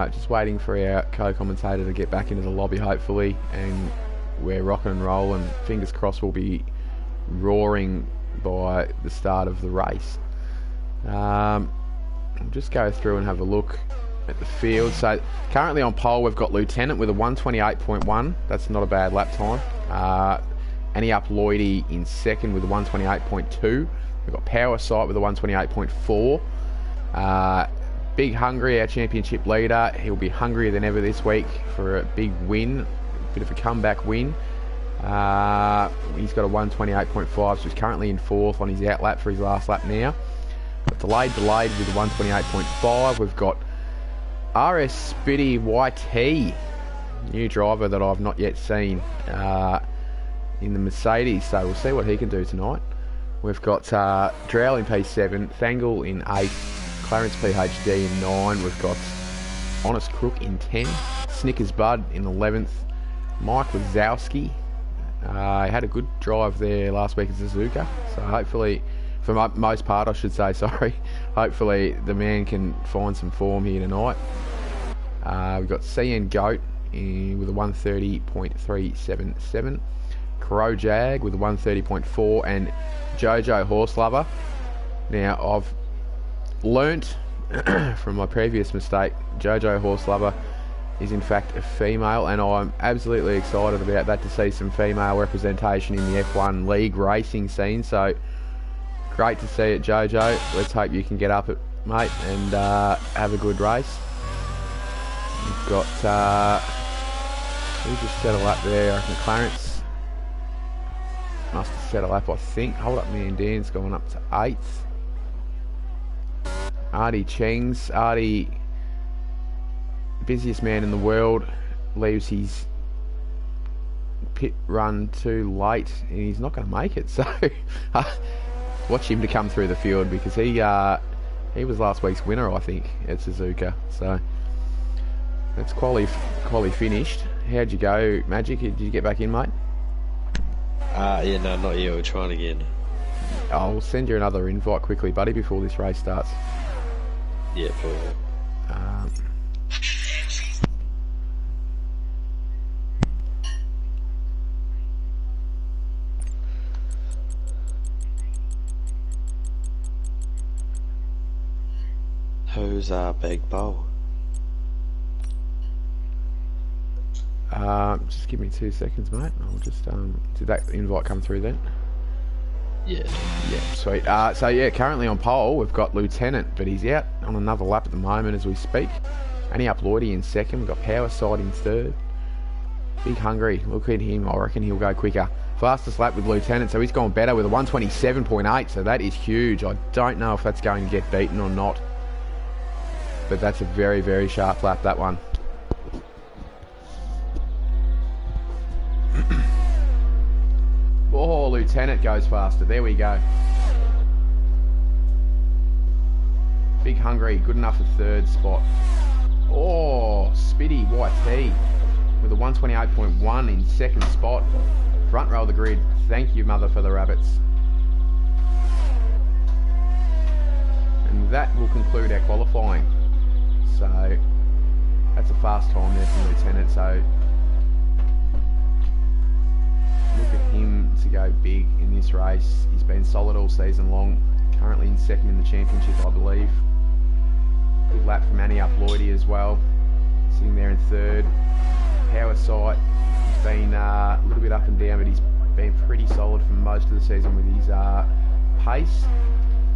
Just waiting for our co-commentator to get back into the lobby, hopefully, and we're rocking and rolling. Fingers crossed we'll be roaring by the start of the race. I'll just go through and have a look at the field. So currently on pole we've got Lieutenant with a 128.1. That's not a bad lap time. Annie up Lloydie in second with a 128.2. We've got Power Sight with a 128.4. Big Hungry, our championship leader, he'll be hungrier than ever this week for a big win, bit of a comeback win. He's got a 128.5, so he's currently in fourth on his out lap for his last lap now. Got delayed with a 128.5. We've got RS Spitty YT, new driver that I've not yet seen in the Mercedes, so we'll see what he can do tonight. We've got Drowl in P7, Thangle in 8, Clarence PhD in 9. We've got Honest Crook in 10, Snickers Bud in 11th, Mike Wazowski. He had a good drive there last week at Suzuka, so hopefully, for most part I should say, sorry, hopefully the man can find some form here tonight. We've got CN Goat with a 130.377, Crow Jag with a 130.4, and Jojo Horse Lover. Now I've learnt from my previous mistake, Jojo Horse Lover is in fact a female, and I'm absolutely excited about that, to see some female representation in the F1 league racing scene. So great to see it, Jojo. Let's hope you can get up it, mate, and have a good race. We've got who just set a lap there? I reckon Clarence must have set a lap, I think. Hold Up Man Dan's going up to 8th. Artie Cheng's, Artie, busiest man in the world, leaves his pit run too late and he's not going to make it, so watch him to come through the field, because he was last week's winner, I think, at Suzuka. So that's quali finished. How'd you go, Magic? Did you get back in, mate? Yeah, no, not you. We're trying again. I'll send you another invite quickly, buddy, before this race starts. Yeah, perfect. Who's our big bow? Just give me 2 seconds, mate. I'll just did that invite come through then? Yeah. Yeah, sweet. So yeah, currently on pole we've got Lieutenant, but he's out on another lap at the moment as we speak. Annie up Lloydie in second. We've got Power Side in third. Big Hungry, look at him. I reckon he'll go quicker. Fastest lap with Lieutenant, so he's gone better with a 127.8, so that is huge. I don't know if that's going to get beaten or not, but that's a very, very sharp lap, that one. Oh, Lieutenant goes faster. There we go. Big Hungry, good enough for third spot. Oh, Spitty YT with a 128.1 in second spot. Front row of the grid. Thank you, mother, for the rabbits. And that will conclude our qualifying. So that's a fast time there from Lieutenant. So look at him to go big in this race. He's been solid all season long. Currently in second in the championship, I believe. Good lap from Annie up Lloydie as well. Sitting there in third. Power Sight, he's been a little bit up and down, but he's been pretty solid for most of the season with his pace.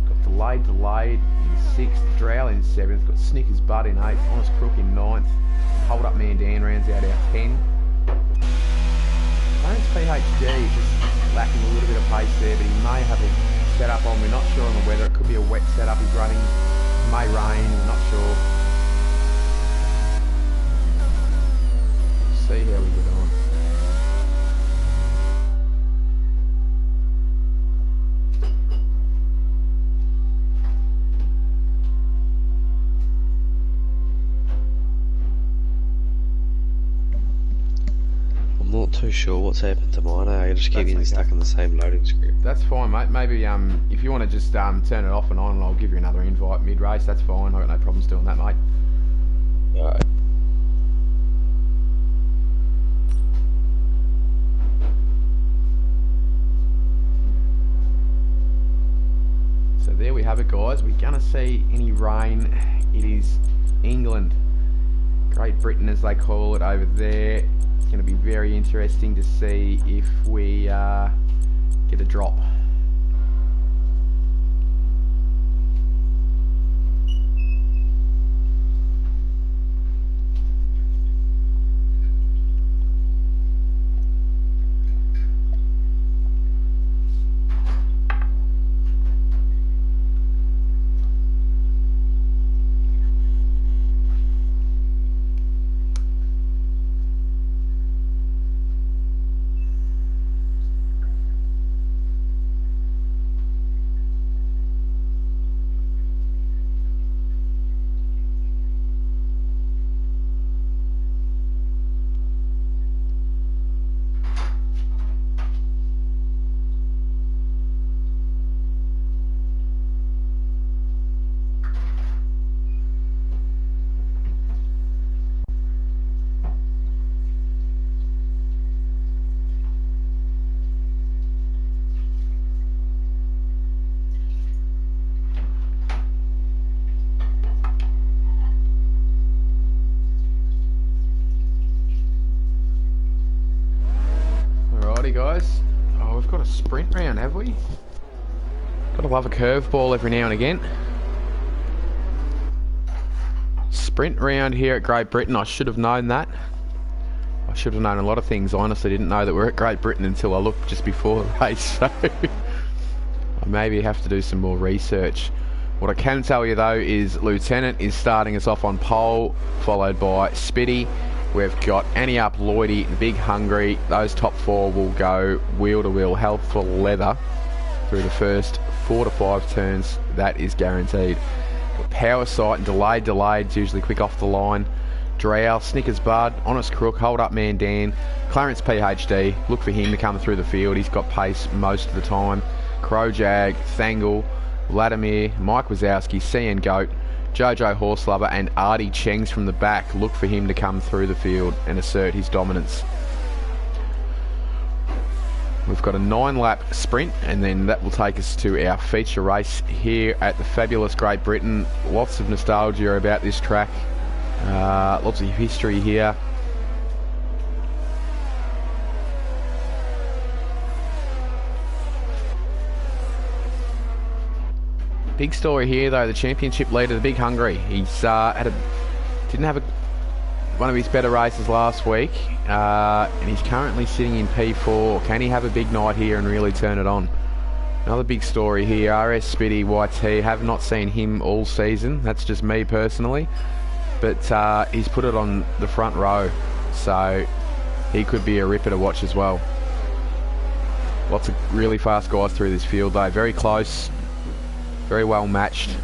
Got delayed in sixth. Drowl in seventh. Got Snickers Bud in eighth. Honest Crook in ninth. Hold Up Man Dan rounds out our 10. Clarence PhD just lacking a little bit of pace there, but he may have a setup on. We're not sure on the weather. It could be a wet setup he's running. It may rain. We're not sure. See how we get on. I'm not too sure what's happened to mine. I just keep getting stuck in the same loading script. That's fine, mate. Maybe if you want to just turn it off and on, and I'll give you another invite mid-race. That's fine. I've got no problems doing that, mate. Alright. it, guys. We're going to see any rain. It is England. Great Britain, as they call it over there. It's going to be very interesting to see if we get a drop. Guys, oh, we've got a sprint round, have we? Gotta love a curveball every now and again. Sprint round here at Great Britain. I should have known that. I should have known a lot of things. I honestly didn't know that we're at Great Britain until I looked just before the race, so I maybe have to do some more research. What I can tell you though is Lieutenant is starting us off on pole, followed by Spitty. We've got Annie Up, Lloydie, Big Hungry. Those top four will go wheel to wheel, hell for leather through the first 4 to 5 turns. That is guaranteed. Power Sight and Delayed, usually quick off the line. Drow, Snickers Bud, Honest Crook, Hold Up Man Dan, Clarence PhD. Look for him to come through the field. He's got pace most of the time. Crowjag, Thangle, Vladimir, Mike Wazowski, CN Goat, Jojo Horselover and Artie Chengs from the back. Look for him to come through the field and assert his dominance. We've got a 9-lap sprint and then that will take us to our feature race here at the fabulous Great Britain. Lots of nostalgia about this track. Lots of history here. Big story here though, the championship leader, the Big Hungry. He's didn't have one of his better races last week, and he's currently sitting in P4. Can he have a big night here and really turn it on? Another big story here, RS Spitty YT. Have not seen him all season. That's just me personally, but he's put it on the front row, so he could be a ripper to watch as well. Lots of really fast guys through this field though, very close. Very well matched.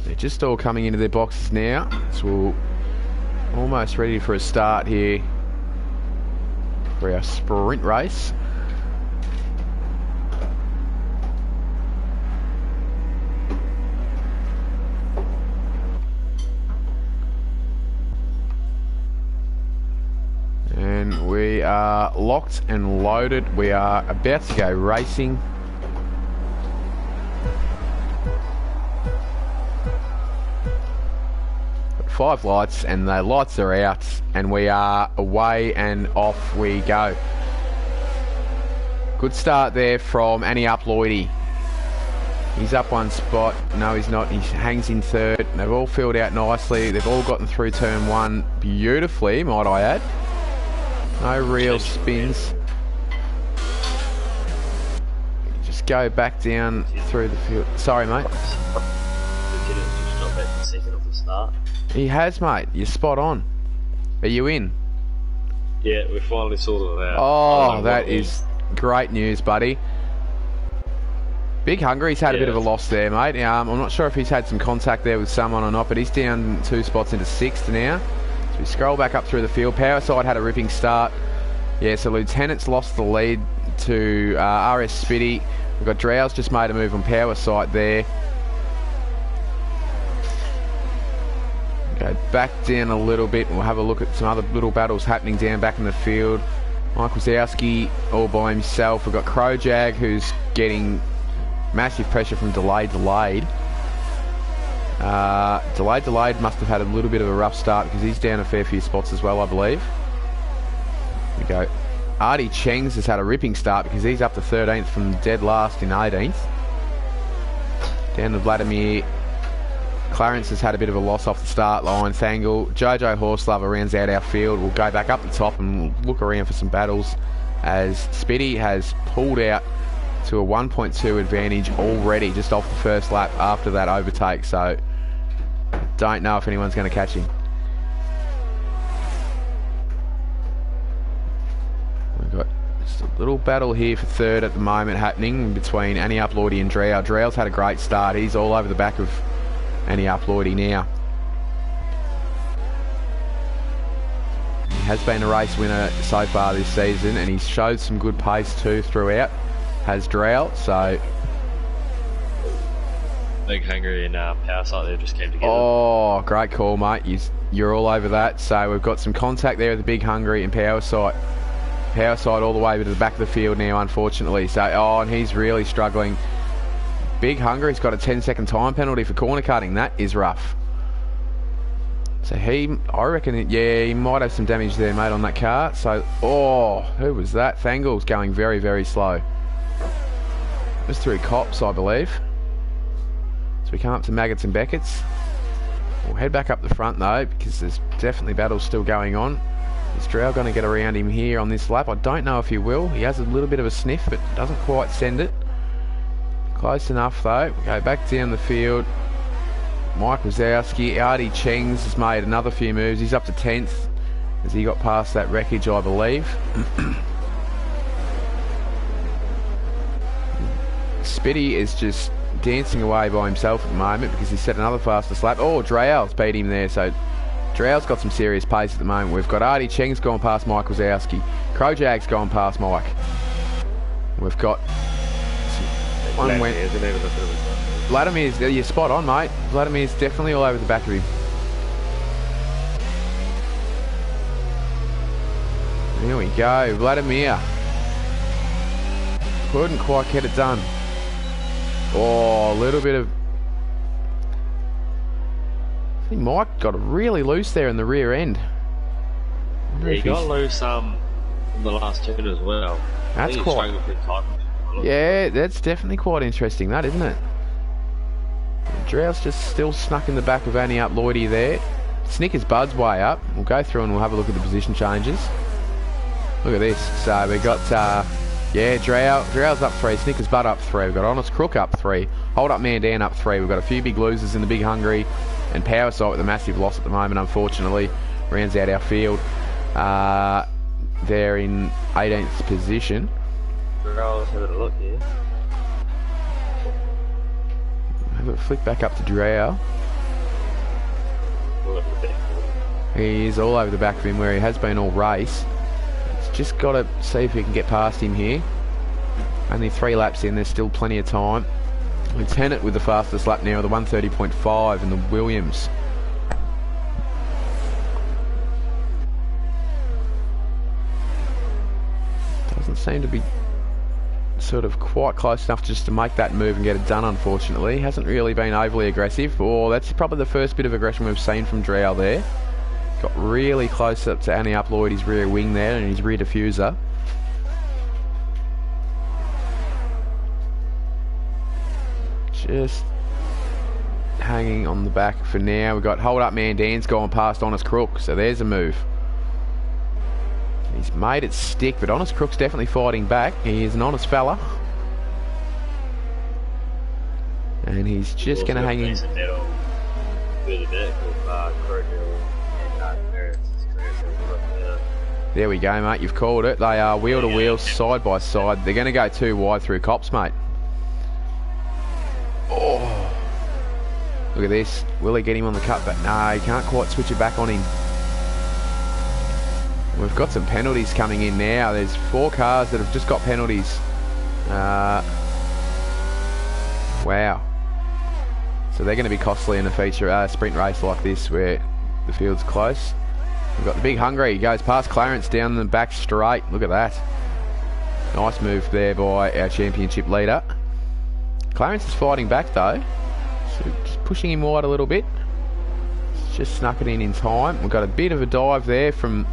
They're just all coming into their boxes now, so we'll almost ready for a start here for our sprint race. And we are locked and loaded. We are about to go racing. Got 5 lights and the lights are out and we are away and off we go. Good start there from Annie Up Lloydie. He's up 1 spot. No, he's not. He hangs in 3rd. They've all filled out nicely. They've all gotten through turn 1 beautifully, might I add. No real spins. Just go back down through the field. Sorry, mate. He has, mate. You're spot on. Are you in? Yeah, we finally sorted it out. Oh, that is great news, buddy. Big Hungry's had a bit of a loss there, mate. I'm not sure if he's had some contact there with someone or not, but he's down 2 spots into 6th now. So we scroll back up through the field. Power side had a ripping start. Yeah, so Lieutenant's lost the lead to RS Spitty. We've got Drow's just made a move on power side there. Go back down a little bit. We'll have a look at some other little battles happening down back in the field. Mike Wazowski all by himself. We've got Crowjag, who's getting massive pressure from Delayed. Delayed must have had a little bit of a rough start because he's down a fair few spots as well, I believe. Here we go. Artie Chengs has had a ripping start because he's up to 13th from dead last in 18th. Down to Vladimir. Clarence has had a bit of a loss off the start line. Thangle. Jojo Horselover rounds out our field. We'll go back up the top and look around for some battles as Spitty has pulled out to a 1.2 advantage already just off the first lap after that overtake. So don't know if anyone's going to catch him. We've got just a little battle here for third at the moment happening between Annie Uploidy and Drow. Drow's had a great start. He's all over the back of Annie Uploidy now. He has been a race winner so far this season and he's showed some good pace too throughout. Has Drow, so... Big Hungry and Power Site there just came together. Oh, great call, mate. You're all over that. So we've got some contact there with the Big Hungry and Power Site. Power Site all the way to the back of the field now, unfortunately. So, oh, and he's really struggling. Big Hungry's got a 10-second time penalty for corner cutting. That is rough. So I reckon, yeah, he might have some damage there, mate, on that car. So, oh, who was that? Thangle's going very, very slow. It was through Cops, I believe. So we come up to Maggots and Beckett's. We'll head back up the front, though, because there's definitely battles still going on. Is Drow going to get around him here on this lap? I don't know if he will. He has a little bit of a sniff, but doesn't quite send it. Close enough, though. We go back down the field. Mike Wazowski. Artie Chengs has made another few moves. He's up to 10th as he got past that wreckage, I believe. Spitty is just dancing away by himself at the moment because he's set another fastest lap. Oh, Drow's beat him there, so Drow's got some serious pace at the moment. We've got Artie Cheng's gone past Mike Wazowski. Crowjag's gone past Mike. We've got one went. Vladimir's, you're spot on, mate. Vladimir's definitely all over the back of him. There we go, Vladimir. Couldn't quite get it done. Oh, a little bit of... I think Mike got really loose there in the rear end. Yeah, he got loose in the last turn as well. That's quite... Yeah, that's definitely quite interesting, that, isn't it? Drow's just still snuck in the back of Annie Uploidy there. Snickers Bud's way up. We'll go through and we'll have a look at the position changes. Look at this. So we got... yeah, Drow's up 3, Snickers Butt up 3, we've got Honest Crook up 3, Hold Up Man Dan up 3, we've got a few big losers in the Big Hungry, and Power Site with a massive loss at the moment, unfortunately, rounds out our field. They're in 18th position. Drow's having a look here. Have a flick back up to Drow. He is all over the back of him where he has been all race. Just got to see if we can get past him here. Only 3 laps in, there's still plenty of time. Lieutenant with the fastest lap now, the 130.5 in the Williams. Doesn't seem to be sort of quite close enough just to make that move and get it done, unfortunately. Hasn't really been overly aggressive. Oh, that's probably the first bit of aggression we've seen from Drow there. Got really close up to Annie Uploidy's rear wing there and his rear diffuser. Just hanging on the back for now. We've got Hold Up Man Dan's gone past Honest Crook, so there's a move. He's made it stick, but Honest Crook's definitely fighting back. He is an honest fella. And he's just going to hang in. There we go, mate. You've called it. They are wheel to wheel, side by side. They're going to go too wide through Cops, mate. Oh, look at this. Will he get him on the cutback? No, he can't quite switch it back on him. We've got some penalties coming in now. There's 4 cars that have just got penalties. Wow. So they're going to be costly in a sprint race like this where the field's close. We've got the big Hungry. He goes past Clarence down the back straight. Look at that. Nice move there by our championship leader. Clarence is fighting back though. So just pushing him wide a little bit. Just snuck it in time. We've got a bit of a dive there from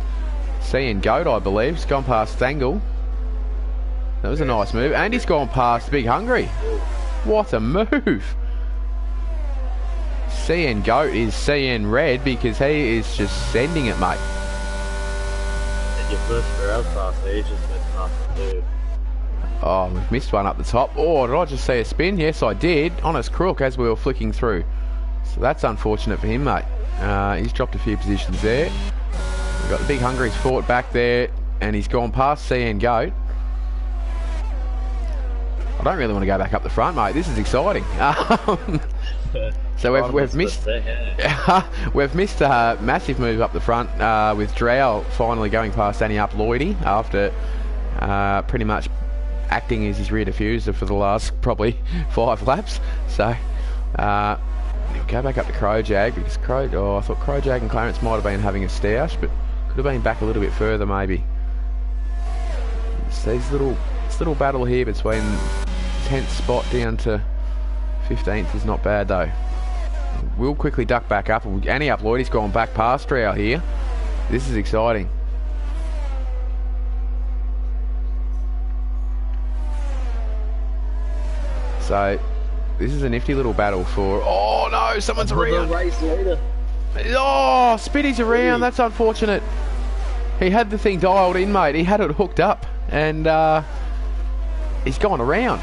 CN Goat, I believe. He's gone past Thangle. That was a nice move. And he's gone past Big Hungry. What a move. CN Goat is CN Red because he is just sending it, mate. And your first rail pass, he just went past the dude. Oh, we've missed one up the top. Oh, did I just see a spin? Yes, I did. Honest crook as we were flicking through. So that's unfortunate for him, mate. He's dropped a few positions there. We've got the Big Hungry's fought back there, and he's gone past CN Goat. I don't really want to go back up the front, mate. This is exciting. So we've missed we've missed a massive move up the front with Drow finally going past Danny up Lloydie after pretty much acting as his rear diffuser for the last probably 5 laps. So we'll go back up to Crowjag because I thought Crowjag and Clarence might have been having a stoush, but could have been back a little bit further maybe. So this little battle here between 10th spot down to 15th is not bad though. We'll quickly duck back up. Annie up Lloydie's gone back past Drow here. This is exciting. So this is a nifty little battle for... Oh no, someone's around. Race leader. Oh, Spitty's around. That's unfortunate. He had the thing dialed in, mate. He had it hooked up and he's gone around.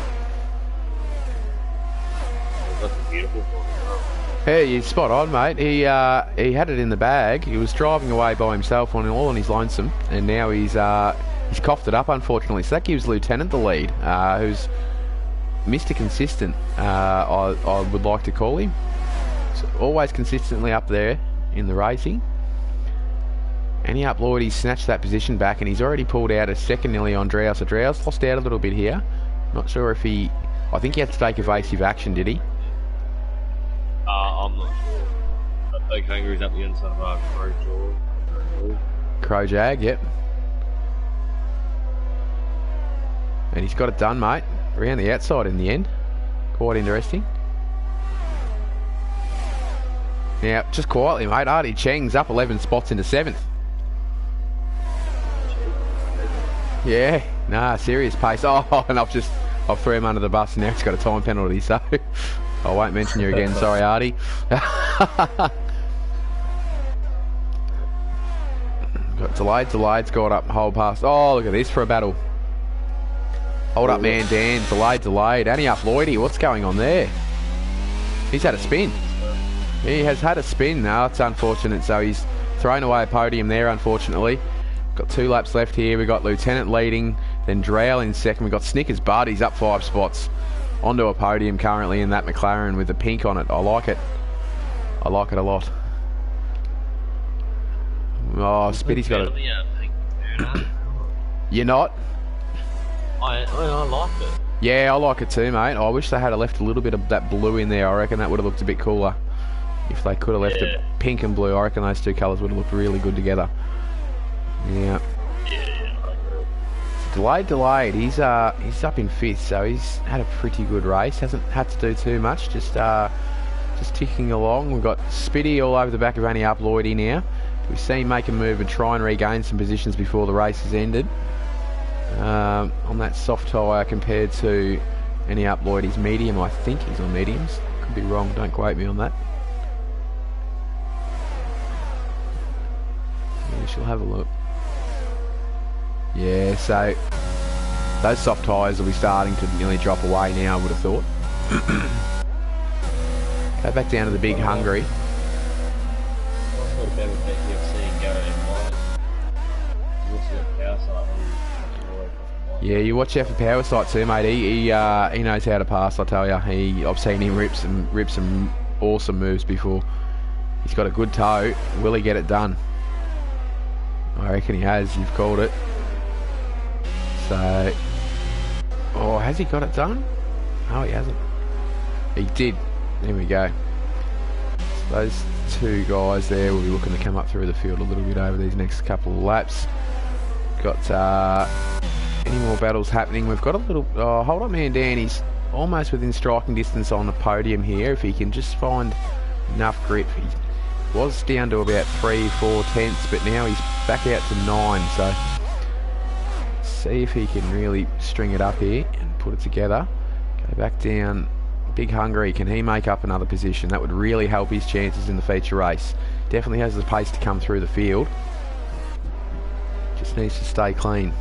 That's a beautiful one. Hey, you're spot on, mate. He had it in the bag. He was driving away by himself all on his lonesome, and now he's coughed it up, unfortunately. So that gives Lieutenant the lead, who's Mr. Consistent, I would like to call him. So always consistently up there in the racing. And he up Lloyd, he's snatched that position back, and he's already pulled out a second nearly on Drow. So Drow's lost out a little bit here. Not sure if I think he had to take evasive action, did he? I'm not sure. I think Hungry's up the inside of our Crowjag, yep. And he's got it done, mate. Around the outside in the end. Quite interesting. Now, just quietly, mate, Artie Cheng's up 11 spots into 7th. Yeah, nah, serious pace. Oh, and I've threw him under the bus and now he's got a time penalty, so I won't mention you again, sorry Artie. Got delayed's got up, hold past. Oh, look at this for a battle. Hold up man Dan, delayed. Annie up Lloydie, what's going on there? He's had a spin. He has had a spin. No, it's unfortunate, so he's thrown away a podium there, unfortunately. Got 2 laps left here. We've got Lieutenant leading, then Drow in second. We've got Snickers Buddies up 5 spots. Onto a podium currently in that McLaren with the pink on it. I like it. I like it a lot. Oh, Spitty's got it. You're not? I like it. Yeah, I like it too, mate. I wish they had left a little bit of that blue in there. I reckon that would have looked a bit cooler. If they could have left it pink and blue, I reckon those 2 colours would have looked really good together. Yeah. Delayed. He's up in 5th, so he's had a pretty good race. Hasn't had to do too much. Just ticking along. We've got Spitty all over the back of Annie up Lloydie now. We've seen him make a move and try and regain some positions before the race has ended. On that soft tyre compared to Annie up Lloydie's medium, I think he's on mediums. Could be wrong. Don't quote me on that. Yeah, she'll have a look. Yeah, so those soft tyres will be starting to nearly drop away now, I would have thought. Go back down to the big Hungry. Yeah, you watch out for power sight too, mate. He knows how to pass, I tell you. I've seen him rip some awesome moves before. He's got a good toe. Will he get it done? I reckon he has. You've called it. So, oh, has he got it done? No, he hasn't. He did. There we go. So those two guys there will be looking to come up through the field a little bit over these next couple of laps. Got any more battles happening? We've got a little... Oh, hold on, man, Dan. He's almost within striking distance on the podium here. If he can just find enough grip. He was down to about 3-4 tenths, but now he's back out to 9. So see if he can really string it up here and put it together. Go back down. Big Hungary, can he make up another position? That would really help his chances in the feature race. Definitely has the pace to come through the field. Just needs to stay clean.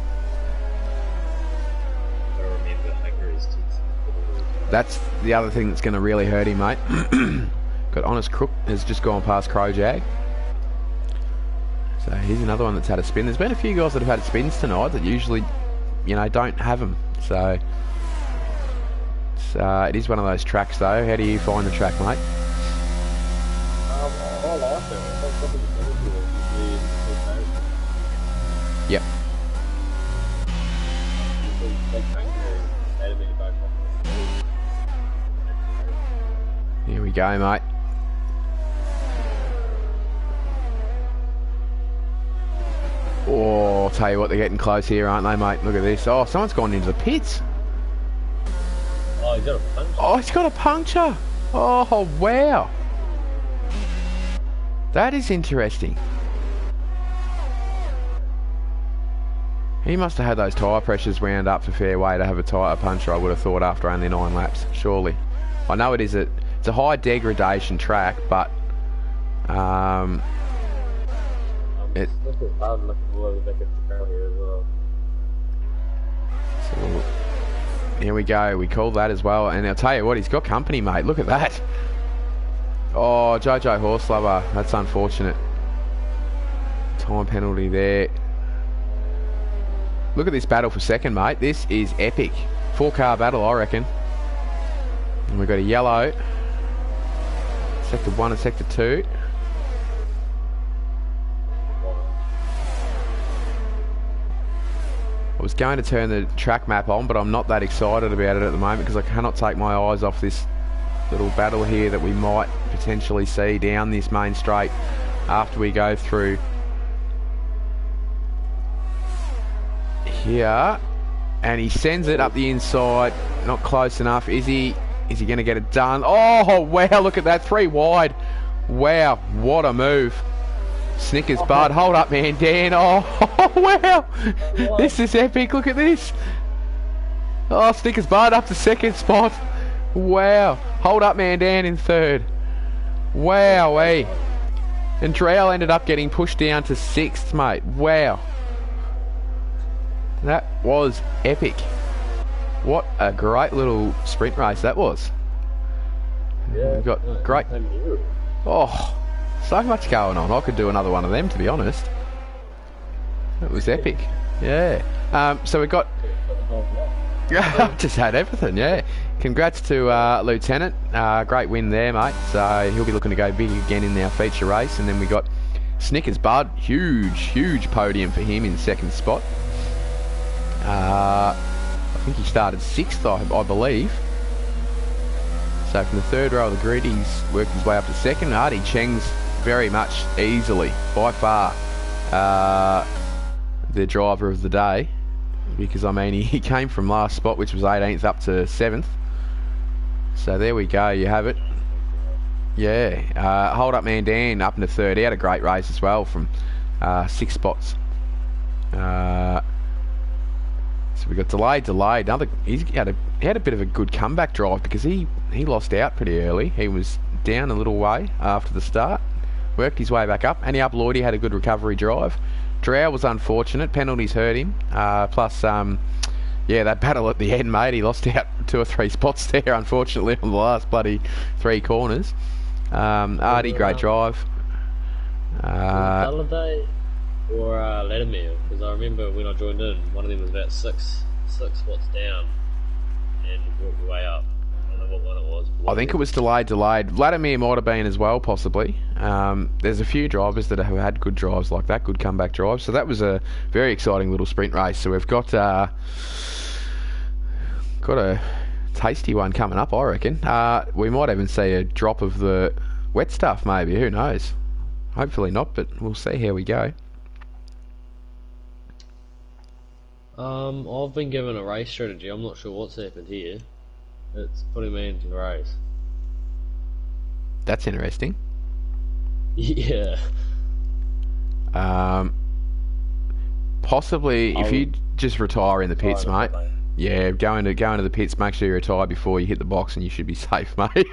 That's the other thing that's going to really hurt him, mate. Got Honest Crook has just gone past Crowjag. So here's another one that's had a spin. There's been a few guys that have had spins tonight that usually, you know, don't have them. So it is one of those tracks, though. How do you find the track, mate? I like it. Yep. Here we go, mate. Oh, I'll tell you what, they're getting close here, aren't they, mate? Look at this. Oh, someone's gone into the pits. Oh, he's got a puncture. Oh, he's got a puncture. Oh, wow. That is interesting. He must have had those tyre pressures wound up for fairway to have a tyre puncture, I would have thought, after only 9 laps, surely. I know it's a high degradation track, but so here we go, we call that as well, and I'll tell you what, he's got company, mate. Look at that. Oh, Jojo Horse Lover, that's unfortunate. Time penalty there. Look at this battle for second, mate. This is epic. 4-car battle, I reckon. And we've got a yellow. Sector 1 and Sector 2. I was going to turn the track map on, but I'm not that excited about it at the moment because I cannot take my eyes off this little battle here that we might potentially see down this main straight after we go through here. And he sends it up the inside. Not close enough. Is he going to get it done? Oh, wow, look at that. 3 wide. Wow, what a move. Snickers Bud. Hold up, man, Dan. Oh, wow. This is epic. Look at this. Oh, Snickers Bud up to second spot. Wow. Hold up, man, Dan in third. Wow-wee. And Drell ended up getting pushed down to 6th, mate. Wow. That was epic. What a great little sprint race that was. Yeah, we've got great... Oh, so much going on. I could do another one of them, to be honest. It was epic. Yeah. So we got... Just had everything, yeah. Congrats to Lieutenant. Great win there, mate. So he'll be looking to go big again in our feature race. And then we got Snickers Bud. Huge podium for him in second spot. I think he started 6th, I believe. So from the 3rd row of the grid, he's worked his way up to 2nd. Artie Cheng's very much easily, by far, the driver of the day. Because, I mean, he came from last spot, which was 18th, up to 7th. So there we go, you have it. Yeah, Hold Up Man Dan up into 3rd. He had a great race as well from 6 spots. So we got delayed. He had a bit of a good comeback drive because he lost out pretty early. He was down a little way after the start, worked his way back up, and he up Lloydie had a good recovery drive. Drow was unfortunate, penalties hurt him. Plus, yeah, that battle at the end, mate. He lost out 2 or 3 spots there, unfortunately, on the last bloody 3 corners. Artie, great drive. Holiday or Latimer, because I remember when I joined in, one of them was about six spots down and worked your way up. And remember what it was. I think it was delayed. Vladimir might have been as well, possibly. There's a few drivers that have had good drives like that, good comeback drives. So that was a very exciting little sprint race. So we've got a tasty one coming up, I reckon. We might even see a drop of the wet stuff, maybe. Who knows? Hopefully not, but we'll see how we go. I've been given a race strategy. I'm not sure what's happened here. It's putting me into the race. That's interesting. Yeah. Possibly if you just retire in the pits, mate. Yeah, go into the pits. Make sure you retire before you hit the box, and you should be safe, mate.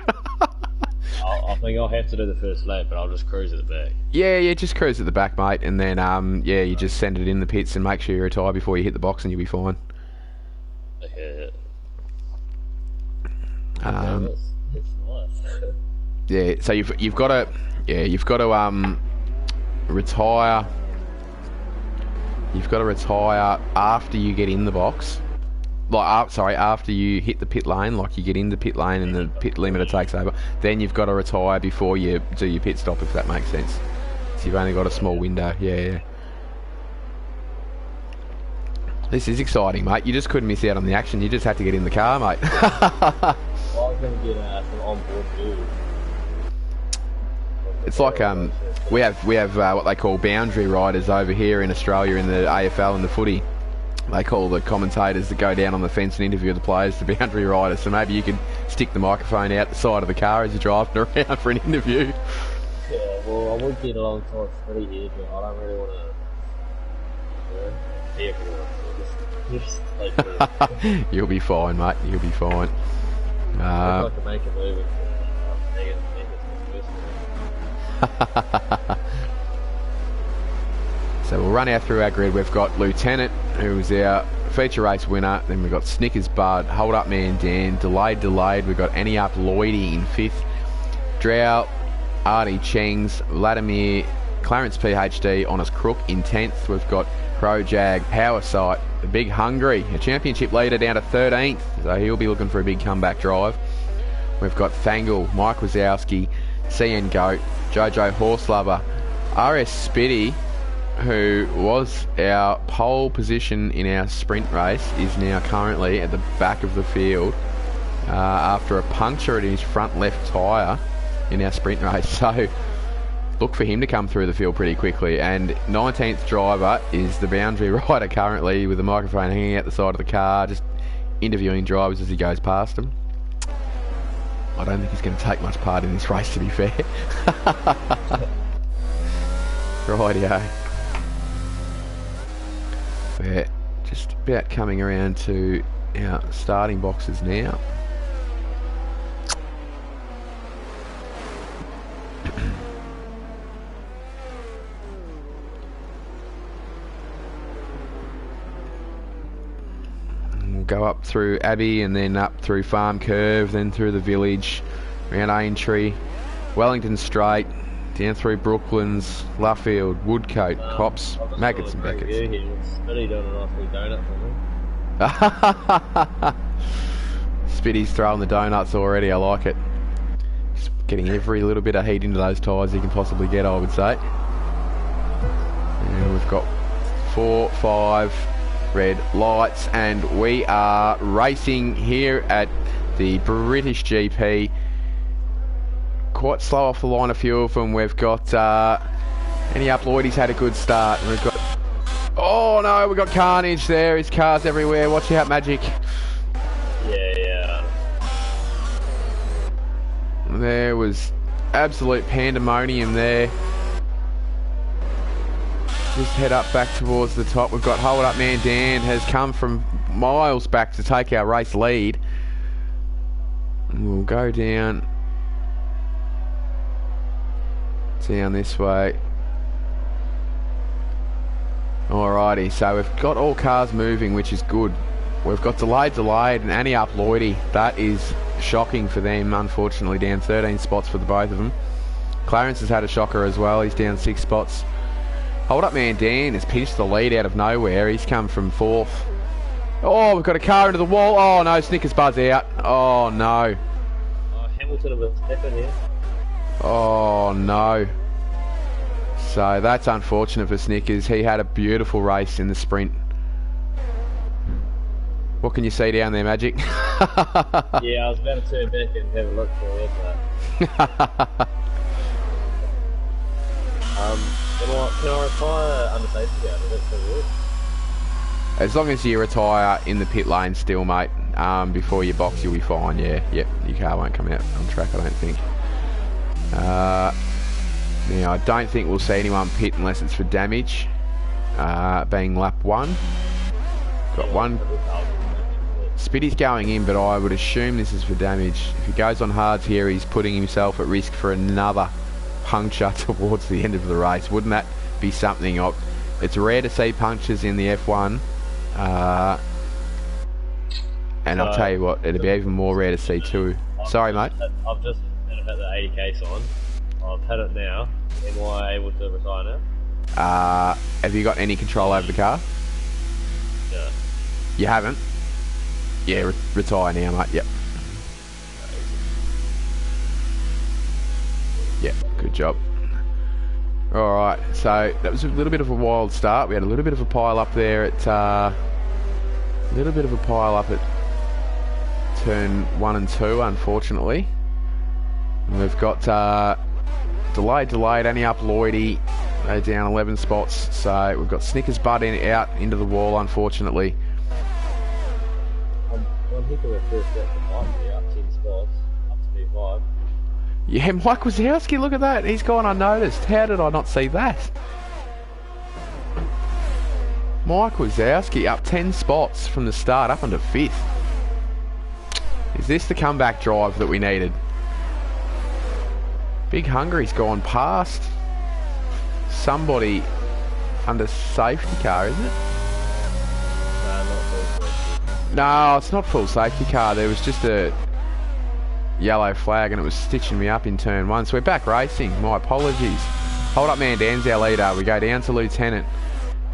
I think I'll have to do the first lap, but I'll just cruise at the back. Yeah, just cruise at the back, mate, and then yeah, you just send it in the pits and make sure you retire before you hit the box, and you'll be fine. Okay. That's nice. Yeah, so you've got to retire. You've got to retire after you get in the box. After you hit the pit lane, like you get in the pit lane and the pit limiter takes over, then you've got to retire before you do your pit stop, if that makes sense. So you've only got a small window, yeah. This is exciting, mate. You just couldn't miss out on the action. You just had to get in the car, mate. Well, I was going to get some onboard view. It's like we have what they call boundary riders over here in Australia in the AFL and the footy. They call the commentators that go down on the fence and interview the players the boundary riders. So maybe you could stick the microphone out the side of the car as you're driving around for an interview. Yeah, well, I would get alongside Freddie here, but I don't really want to be everyone. You'll be fine, mate. You'll be fine. I can make a move So we'll run through our grid. We've got Lieutenant, who's our feature race winner. Then we've got Snickers Bud, Hold Up Man Dan, Delayed. We've got Any Up Lloydie in 5th. Drow, Artie Chengs, Vladimir, Clarence PhD, Honest Crook in 10th. We've got Crow Jag, Power Sight, the Big Hungry, a championship leader down to 13th. So he'll be looking for a big comeback drive. We've got Thangle, Mike Wazowski, CN Goat, Jojo Horselover, RS Spitty, who was our pole position in our sprint race, is now currently at the back of the field after a puncture in his front left tyre in our sprint race. So look for him to come through the field pretty quickly. And 19th driver is the boundary rider currently, with the microphone hanging out the side of the car, just interviewing drivers as he goes past them. I don't think he's going to take much part in this race, to be fair. Rightio. We're just about coming around to our starting boxes now. We'll go up through Abbey and then up through Farm Curve, then through the village, around Aintree, Wellington Straight, down through Brooklands, Luffield, Woodcote, Cops, Maggots and Beckets. Spitty's throwing the donuts already, I like it. Just getting every little bit of heat into those tyres he can possibly get, I would say. And we've got 4, 5 red lights, and we are racing here at the British GP. Quite slow off the line, a few of them. We've got Any Up Lloydie's had a good start. And we've got, oh no, we've got carnage there. His car's everywhere. Watch out, Magic. Yeah. There was absolute pandemonium there. Just head up back towards the top. We've got Hold Up Man Dan has come from miles back to take our race lead. And we'll go down this way. Alrighty, so we've got all cars moving, which is good. We've got Delayed and Any Up Lloydie. That is shocking for them, unfortunately, down 13 spots for the both of them. Clarence has had a shocker as well. He's down 6 spots. Hold Up Man Dan has pinched the lead out of nowhere. He's come from 4th. Oh, we've got a car into the wall. Oh no, Snickers Bud's out. Oh no. Hamilton and Verstappen here. Oh no. So that's unfortunate for Snickers. He had a beautiful race in the sprint. What can you see down there, Magic? Yeah, I was about to turn back and have a look for it. Can I retire under safety car? Does that still work? As long as you retire in the pit lane still, mate, before you box, you'll be fine, yeah. Yep, your car won't come out on track, I don't think. Now, I don't think we'll see anyone pit unless it's for damage, being lap 1. Got one. Spitty's going in, but I would assume this is for damage. If he goes on hards here, he's putting himself at risk for another puncture towards the end of the race. Wouldn't that be something? It's rare to see punctures in the F1. And I'll tell you what, it'd be even more rare to see too. Sorry, mate. I've just had about the 80k sign. I've had it now. Am I able to retire now? Have you got any control over the car? Yeah. You haven't? Yeah, retire now, mate. Yep. Yep, good job. Alright, so that was a little bit of a wild start. We had a little bit of a pile up there at turn 1 and 2, unfortunately. And we've got delayed, only up Lloydie. They're down 11 spots, so we've got Snickers butt out into the wall, unfortunately. I'm hitting the first step for Mike here, up 10 spots, up to P5. Yeah, Mike Wazowski, look at that. He's gone unnoticed. How did I not see that? Mike Wazowski up 10 spots from the start, up into 5th. Is this the comeback drive that we needed? Big Hungary's gone past somebody under safety car, isn't it? No, it's not full safety car. There was just a yellow flag and it was stitching me up in turn 1. So we're back racing. My apologies. Hold up, man. Dan's our leader. We go down to Lieutenant.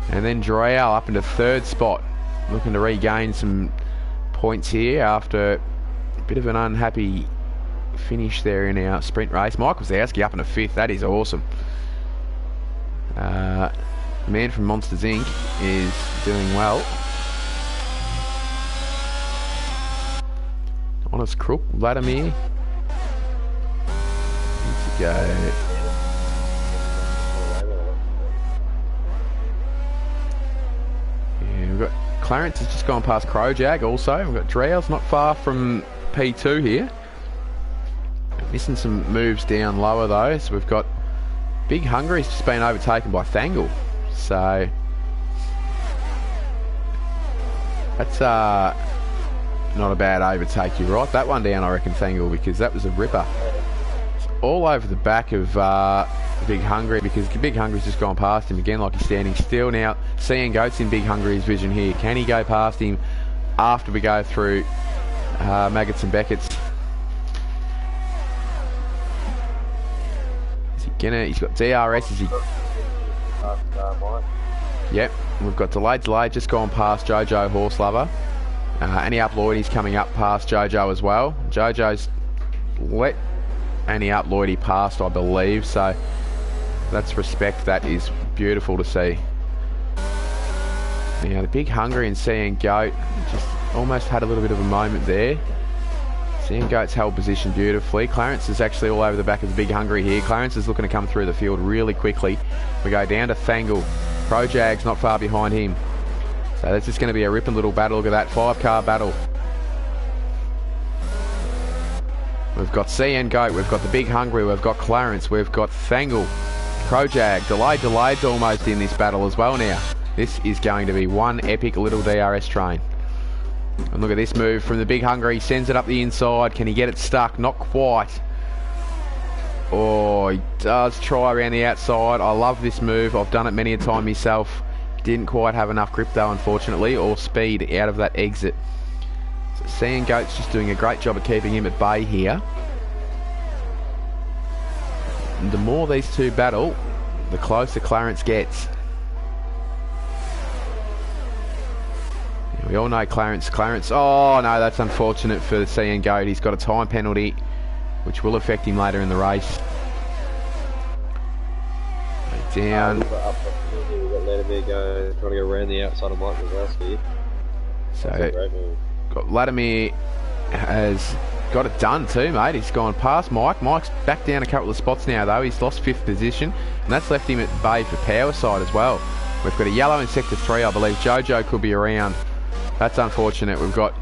And then Drow up into 3rd spot. Looking to regain some points here after a bit of an unhappy finish there in our sprint race. Mike Wazowski up into 5th. That is awesome. The man from Monsters Inc. is doing well. Honest Crook, Vladimir. Need to go. Yeah, we've got Clarence has just gone past Crowjag also. We've got Drow's not far from P2 here. Missing some moves down lower though, so we've got Big Hungary's just been overtaken by Thangle. So that's not a bad overtake. You write that one down, I reckon, Thangle, because that was a ripper. It's all over the back of Big Hungary, because Big Hungary's just gone past him again like he's standing still. Now, seeing Goats in Big Hungary's vision here. Can he go past him after we go through Maggots and Beckett's? Is he gonna? He's got DRS, is he? Yep, we've got delayed, just gone past Jojo Horse Lover. Annie Up Lloydie's coming up past Jojo as well. Jojo's let Annie Up Lloydie past, I believe, so that's respect. That is beautiful to see. Now the Big Hungry and Seeing Goat just almost had a little bit of a moment there. Seeing Goat's held position beautifully. Clarence is actually all over the back of the Big Hungry here. Clarence is looking to come through the field really quickly. We go down to Thangle. Projag's not far behind him. So that's just going to be a ripping little battle. Look at that, 5-car battle. We've got CN Goat, we've got the Big Hungry, we've got Clarence, we've got Thangle, Projag, delayed's almost in this battle as well now. This is going to be one epic little DRS train. And look at this move from the Big Hungry, he sends it up the inside. Can he get it stuck? Not quite. Oh, he does try around the outside. I love this move, I've done it many a time myself. Didn't quite have enough grip though, unfortunately, or speed out of that exit. So Seeing Goat's just doing a great job of keeping him at bay here. And the more these two battle, the closer Clarence gets. We all know Clarence, oh no, that's unfortunate for Seeing Goat. He's got a time penalty. which will affect him later in the race. Down. We've got Vladimir trying to go around the outside of Mike Wazowski. So, got Vladimir has got it done too, mate. He's gone past Mike. Mike's back down a couple of spots now, though. He's lost 5th position, and that's left him at bay for power side as well. We've got a yellow in sector 3, I believe. Jojo could be around. That's unfortunate. We've got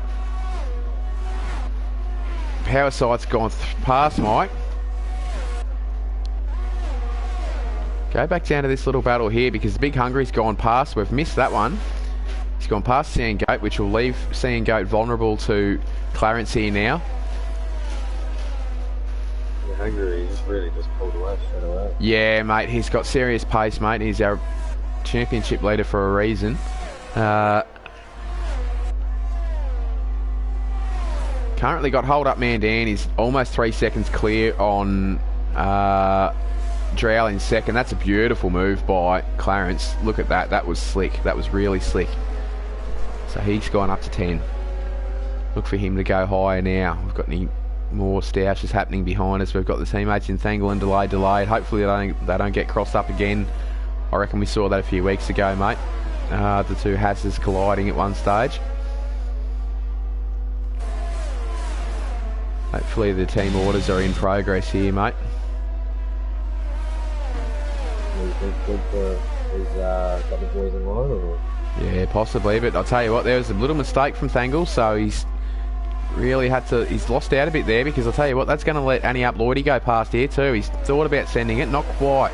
power side's gone past Mike. Go back down to this little battle here because the Big Hungry's gone past. We've missed that one. He's gone past Sea and Goat, which will leave Sea and Goat vulnerable to Clarence here now. The Hungry just really just pulled away straight away. Yeah, mate. He's got serious pace, mate. He's our championship leader for a reason. Currently got hold up Mandan. He's almost 3 seconds clear on Drow in second. That's a beautiful move by Clarence. Look at that. That was slick. That was really slick. So he's gone up to 10. Look for him to go higher now. We've got any more stoushes happening behind us. We've got the teammates in Thangle and Delayed. Hopefully they don't get crossed up again. I reckon we saw that a few weeks ago, mate. The two Hasses colliding at one stage. Hopefully the team orders are in progress here, mate. Good for his couple of boys in line, or? Yeah, possibly, but I'll tell you what, there was a little mistake from Thangle, so he's really had to, he's lost out a bit there, because I'll tell you what, that's going to let Annie Up Lloydie go past here too. He's thought about sending it, not quite.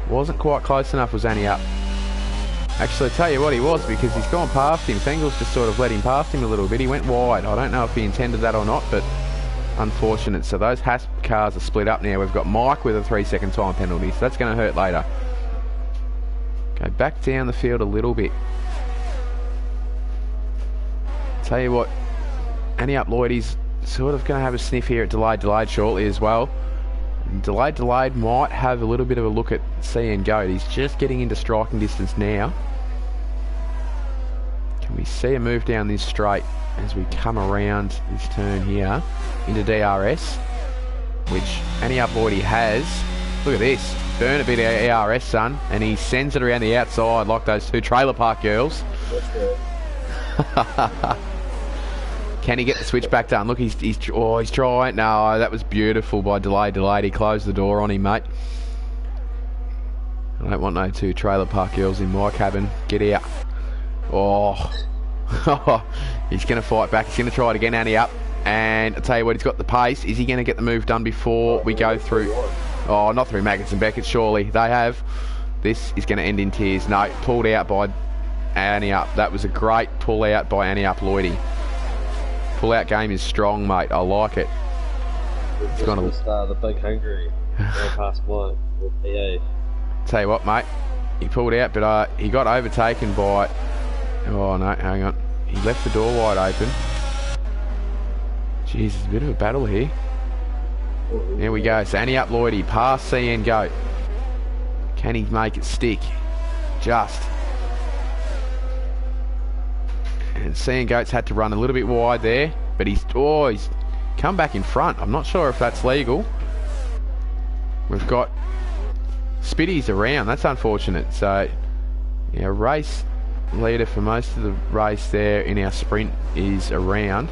Wasn't quite close enough, was Annie Up. Actually, I'll tell you what, he was, because he's gone past him. Thangle's just sort of let him past him a little bit. He went wide. I don't know if he intended that or not, but unfortunate. So those Haas cars are split up now. We've got Mike with a 3-second time penalty, so that's going to hurt later. Go back down the field a little bit. Tell you what, Annie Up Lloydie's sort of going to have a sniff here at Delayed shortly as well. And Delayed might have a little bit of a look at Sea and Goat. He's just getting into striking distance now. Can we see a move down this straight as we come around this turn here into DRS, which Annie Up Lloydie has. Look at this. Burn a bit of ERS, son, and he sends it around the outside like those two trailer park girls. Can he get the switch back done? Look, he's trying. No, that was beautiful by Delayed. He closed the door on him, mate. I don't want no two trailer park girls in my cabin. Get out. Oh. He's going to fight back. He's going to try it again, Annie Up. And I'll tell you what, he's got the pace. Is he going to get the move done before we go through? Oh, not through Maggots and Beckett, surely. They have. This is going to end in tears. No, pulled out by Annie Up. That was a great pull out by Annie Up Lloydie. Pull out game is strong, mate. I like it. It's going to the Big Hungry. Past Mike. Tell you what, mate. He pulled out, but he got overtaken by. Oh no, hang on. He left the door wide open. Jeez, it's a bit of a battle here. There we go. So Annie Up Lloydie past C and Goat. Can he make it stick? Just. And C and Goat's had to run a little bit wide there, but he's come back in front. I'm not sure if that's legal. We've got Spitties around. That's unfortunate. So, yeah, race leader for most of the race there in our sprint is around.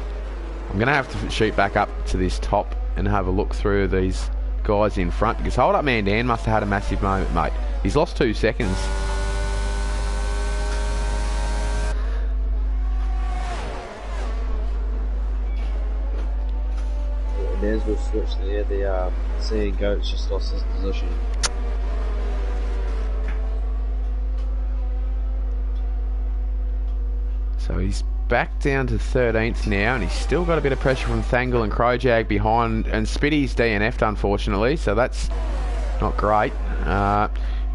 I'm going to have to shoot back up to this top and have a look through these guys in front, because Hold Up Mandan must have had a massive moment, mate. He's lost 2 seconds. Nez will switch there. The Sea and Goat's just lost his position. So he's back down to 13th now, and he's still got a bit of pressure from Thangle and Crowjag behind, and Spitty's DNF'd unfortunately, so that's not great.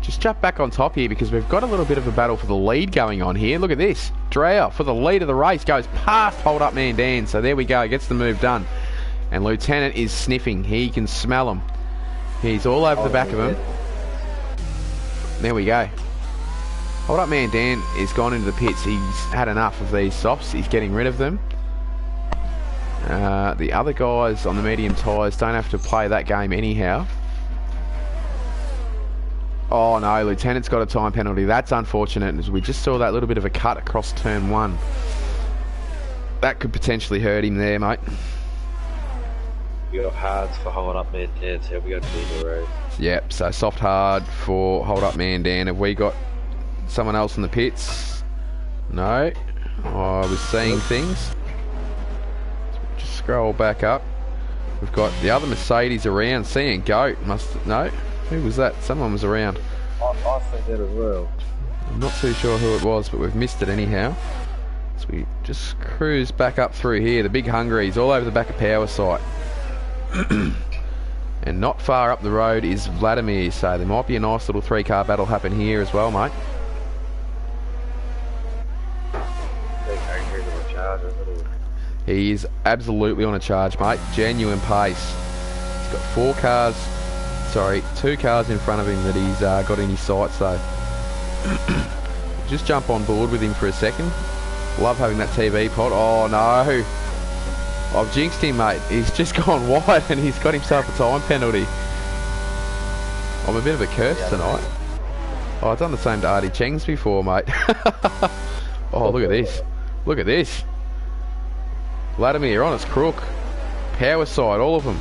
Just jump back on top here, because we've got a little bit of a battle for the lead going on here. Look at this. Dreyer for the lead of the race goes past Hold Up Mandan, so there we go, gets the move done. And Lieutenant is sniffing. He can smell him. He's all over the back of him. There we go. Hold Up Mandan is gone into the pits. He's had enough of these softs. He's getting rid of them. The other guys on the medium tyres don't have to play that game anyhow. Oh no, Lieutenant's got a time penalty. That's unfortunate, as we just saw that little bit of a cut across turn 1. That could potentially hurt him there, mate. We got hards for hold up man down, so we got to do the race. Yep, so soft hard for hold up man down. Have we got someone else in the pits? No. Oh, I was seeing things. Just scroll back up. We've got the other Mercedes around. Seeing Goat. No? Who was that? Someone was around. I think that as well. I'm not too sure who it was, but we've missed it anyhow. So we just cruise back up through here. The big Hungaries all over the back of Power Site. And not far up the road is Vladimir, so there might be a nice little 3-car battle happen here as well, mate. He is absolutely on a charge, mate. Genuine pace. He's got 2 cars in front of him that he's got in his sights, though. Just jump on board with him for a second. Love having that TV pod. Oh no, I've jinxed him, mate. He's just gone wide and he's got himself a time penalty. I'm a bit of a curse tonight. Oh, I've done the same to Artie Cheng's before, mate. Oh, look at this. Look at this. Vladimir on his crook. Power side, all of them.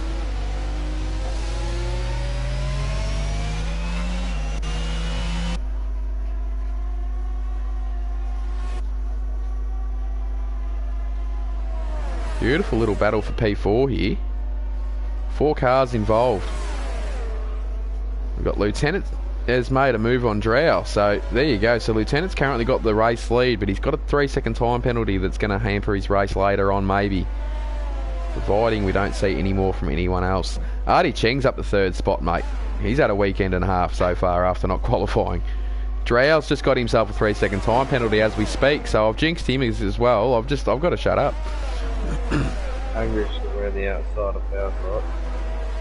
Beautiful little battle for P4 here. 4 cars involved. We've got Lieutenant has made a move on Drow, so there you go. So Lieutenant's currently got the race lead, but he's got a 3-second time penalty that's going to hamper his race later on, maybe. Providing we don't see any more from anyone else. Artie Cheng's up the 3rd spot, mate. He's had a weekend and a half so far after not qualifying. Drow's just got himself a 3-second time penalty as we speak, so I've jinxed him as well. I've got to shut up. Hungry's around the outside of Power Site.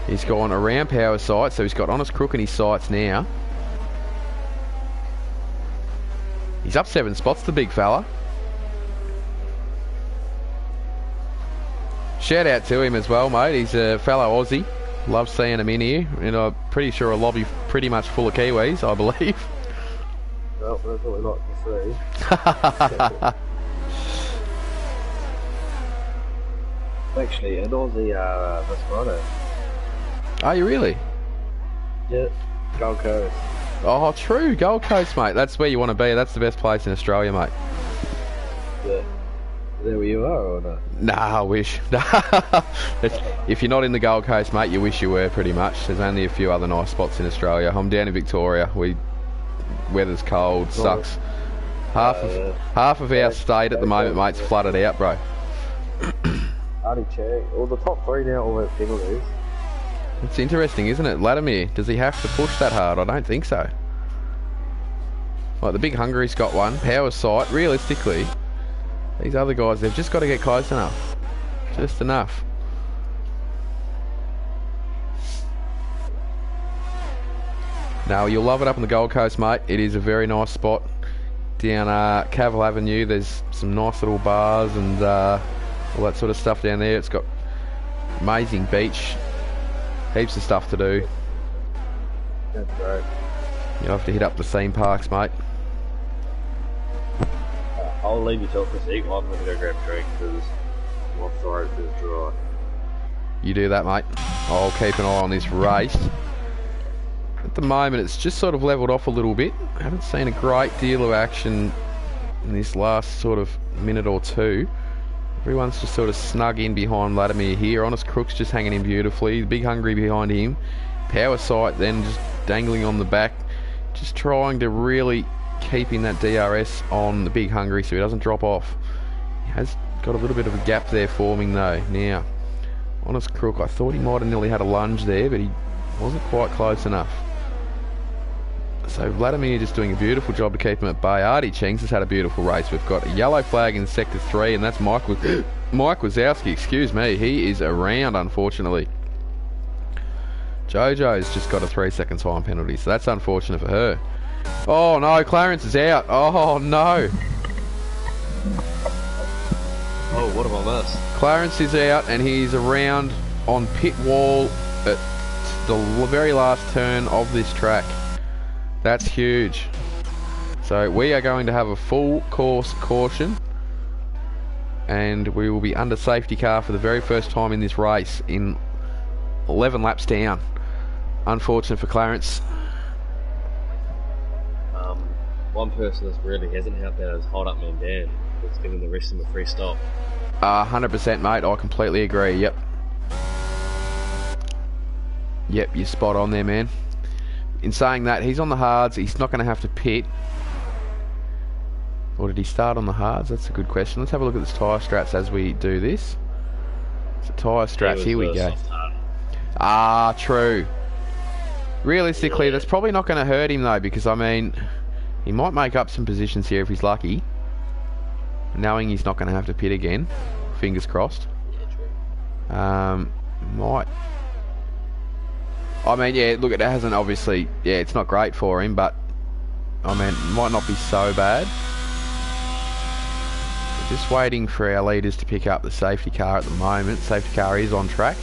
He's gone around Power Site, so he's got Honest Crook in his sights now. He's up 7 spots, the big fella. Shout out to him as well, mate. He's a fellow Aussie. Love seeing him in here. And I'm pretty sure a lobby pretty much full of Kiwis, I believe. Well, that's what we like to see. Actually, an Aussie this Friday. Are you really? Yeah, Gold Coast. Oh, true, Gold Coast, mate. That's where you want to be. That's the best place in Australia, mate. Yeah. Is that where you are or not? Nah, I wish. If you're not in the Gold Coast, mate, you wish you were, pretty much. There's only a few other nice spots in Australia. I'm down in Victoria. Weather's cold, sucks. Half of our state at the moment, mate's flooded out, bro. Artie Cheng. Well, the top 3 now all have penalties. It's interesting, isn't it? Vladimir, does he have to push that hard? I don't think so. Like, the big Hungary's got one. Power Site, realistically, these other guys, they've just got to get close enough. Just enough. Now, you'll love it up on the Gold Coast, mate. It is a very nice spot. Down Cavill Avenue, there's some nice little bars and all that sort of stuff down there. It's got amazing beach, heaps of stuff to do. That's great. You'll have to hit up the theme parks, mate. I'll leave you till for a sec. I'm going to go grab a drink because my throat is dry. You do that, mate. I'll keep an eye on this race. At the moment, it's just sort of levelled off a little bit. I haven't seen a great deal of action in this last sort of minute or two. Everyone's just sort of snug in behind Vladimir here. Honest Crook's just hanging in beautifully. The big Hungry behind him. Power Sight then just dangling on the back. Just trying to really keep in that DRS on the big Hungry so he doesn't drop off. He has got a little bit of a gap there forming though. Now, Honest Crook, I thought he might have nearly had a lunge there, but he wasn't quite close enough. So Vladimir just doing a beautiful job to keep him at bay. Artie Cheng's has had a beautiful race. We've got a yellow flag in Sector 3, and that's Mike Wazowski, excuse me. He is around, unfortunately. Jojo's just got a 3-second time penalty, so that's unfortunate for her. Oh no, Clarence is out. Oh no. Oh, what have I missed? Clarence is out and he's around on pit wall at the very last turn of this track. That's huge. So we are going to have a full course caution and we will be under safety car for the very first time in this race in 11 laps down. Unfortunate for Clarence. One person that really hasn't helped out is Hold Up Man Dan. It's giving the rest of them a free stop. 100% mate, I completely agree, yep. Yep, you're spot on there, man. In saying that, he's on the hards, he's not going to have to pit. Or did he start on the hards? That's a good question. Let's have a look at this tyre strats as we do this. So tyre strats, here we go. True. Realistically, that's probably not going to hurt him though, because I mean, he might make up some positions here if he's lucky. Knowing he's not going to have to pit again. Fingers crossed. Yeah, true. Might. I mean, yeah, look, it hasn't obviously, yeah, it's not great for him, but I mean, it might not be so bad. We're just waiting for our leaders to pick up the safety car at the moment. Safety car is on track.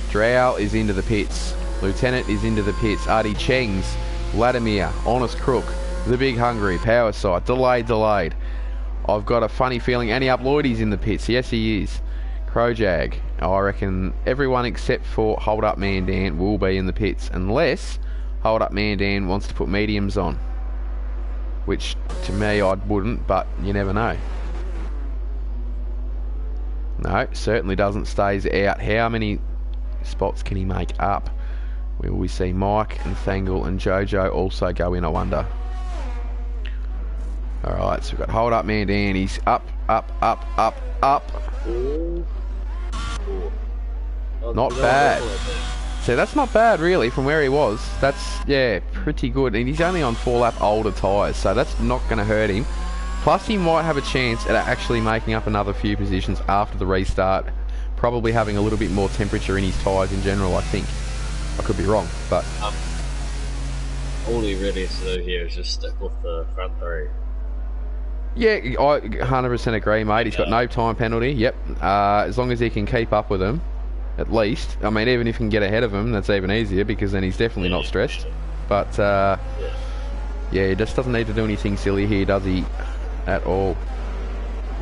Drow is into the pits. Lieutenant is into the pits. Artie Chengs, Vladimir, Honest Crook, The Big Hungry, Power Sight, delayed. I've got a funny feeling Annie Up Lloydie's in the pits. Yes, he is. Crowjag. I reckon everyone except for Hold Up Man Dan will be in the pits, unless Hold Up Man Dan wants to put mediums on. Which, to me, I wouldn't, but you never know. No, certainly doesn't. Stays out. How many spots can he make up? Will we see Mike and Thangle and Jojo also go in, I wonder? Alright, so we've got Hold Up Man Dan. He's up. Not bad. So that's not bad really from where he was. That's, yeah, pretty good. And he's only on 4-lap older tyres, so that's not going to hurt him. Plus he might have a chance at actually making up another few positions after the restart. Probably having a little bit more temperature in his tyres in general, I think. I could be wrong, but... all he really has to do here is just stick with the front three. Yeah, I 100% agree, mate. He's got no time penalty, yep. As long as he can keep up with him, at least. I mean, even if he can get ahead of him, that's even easier, because then he's definitely not stressed. But, yeah, he just doesn't need to do anything silly here, does he? At all.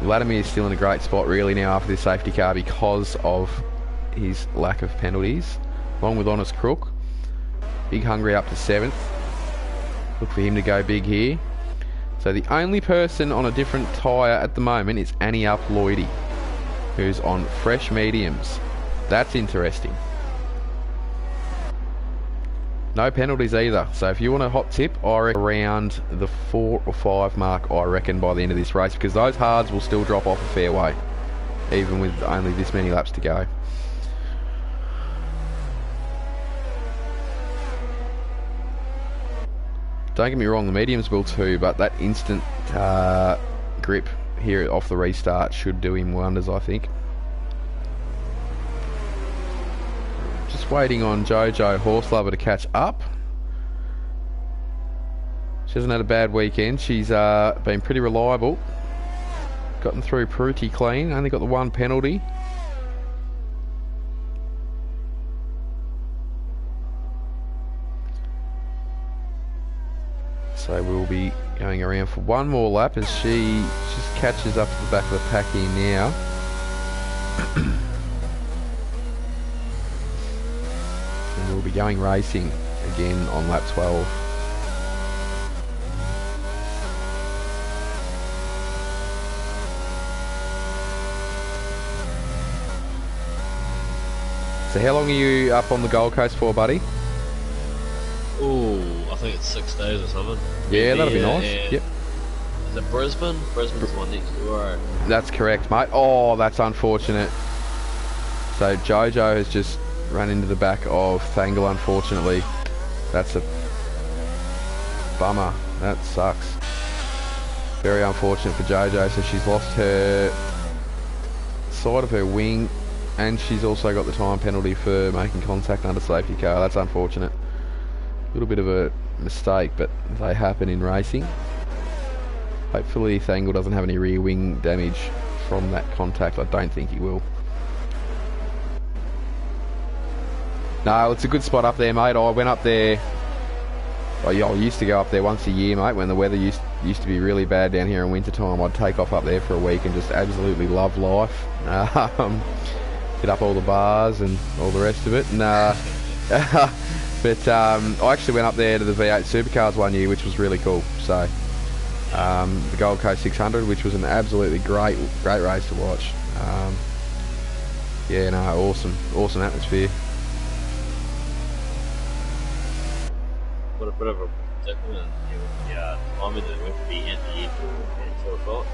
Vladimir is still in a great spot, really, now after this safety car because of his lack of penalties. Along with Honest Crook. Big Hungry up to 7th. Look for him to go big here. So the only person on a different tyre at the moment is Annie Up Lloydie, who's on fresh mediums. That's interesting. No penalties either. So if you want a hot tip, I reckon around the 4 or 5 mark, I reckon, by the end of this race, because those hards will still drop off a fair way, even with only this many laps to go. Don't get me wrong, the mediums will too, but that instant grip here off the restart should do him wonders, I think. Just waiting on Jojo Horse Lover to catch up. She hasn't had a bad weekend. She's been pretty reliable. Gotten through pretty clean. Only got the 1 penalty. So we'll be going around for 1 more lap as she just catches up to the back of the pack here now. And we'll be going racing again on lap 12. So how long are you up on the Gold Coast for, buddy? Ooh, I think it's 6 days or something. Yeah, that'll be nice. Yep. Is it Brisbane? Brisbane's the one next door, right? That's correct, mate. Oh, that's unfortunate. So Jojo has just run into the back of Thangle, unfortunately. That's a bummer. That sucks. Very unfortunate for Jojo. So she's lost her side of her wing, and she's also got the time penalty for making contact under safety car. That's unfortunate. A little bit of a mistake, but they happen in racing. Hopefully Thangle doesn't have any rear wing damage. from that contact. I don't think he will. No, it's a good spot up there, mate. I went up there. I used to go up there once a year, mate, when the weather used to be really bad down here in winter time. I'd take off up there for a week and just absolutely love life. Hit up all the bars and all the rest of it. And, but I actually went up there to the V8 Supercars one year, which was really cool. So the Gold Coast 600, which was an absolutely great race to watch. Yeah, no, awesome atmosphere. What a bit of a predicament. I'm in the to be at the airport at 2 o'clock.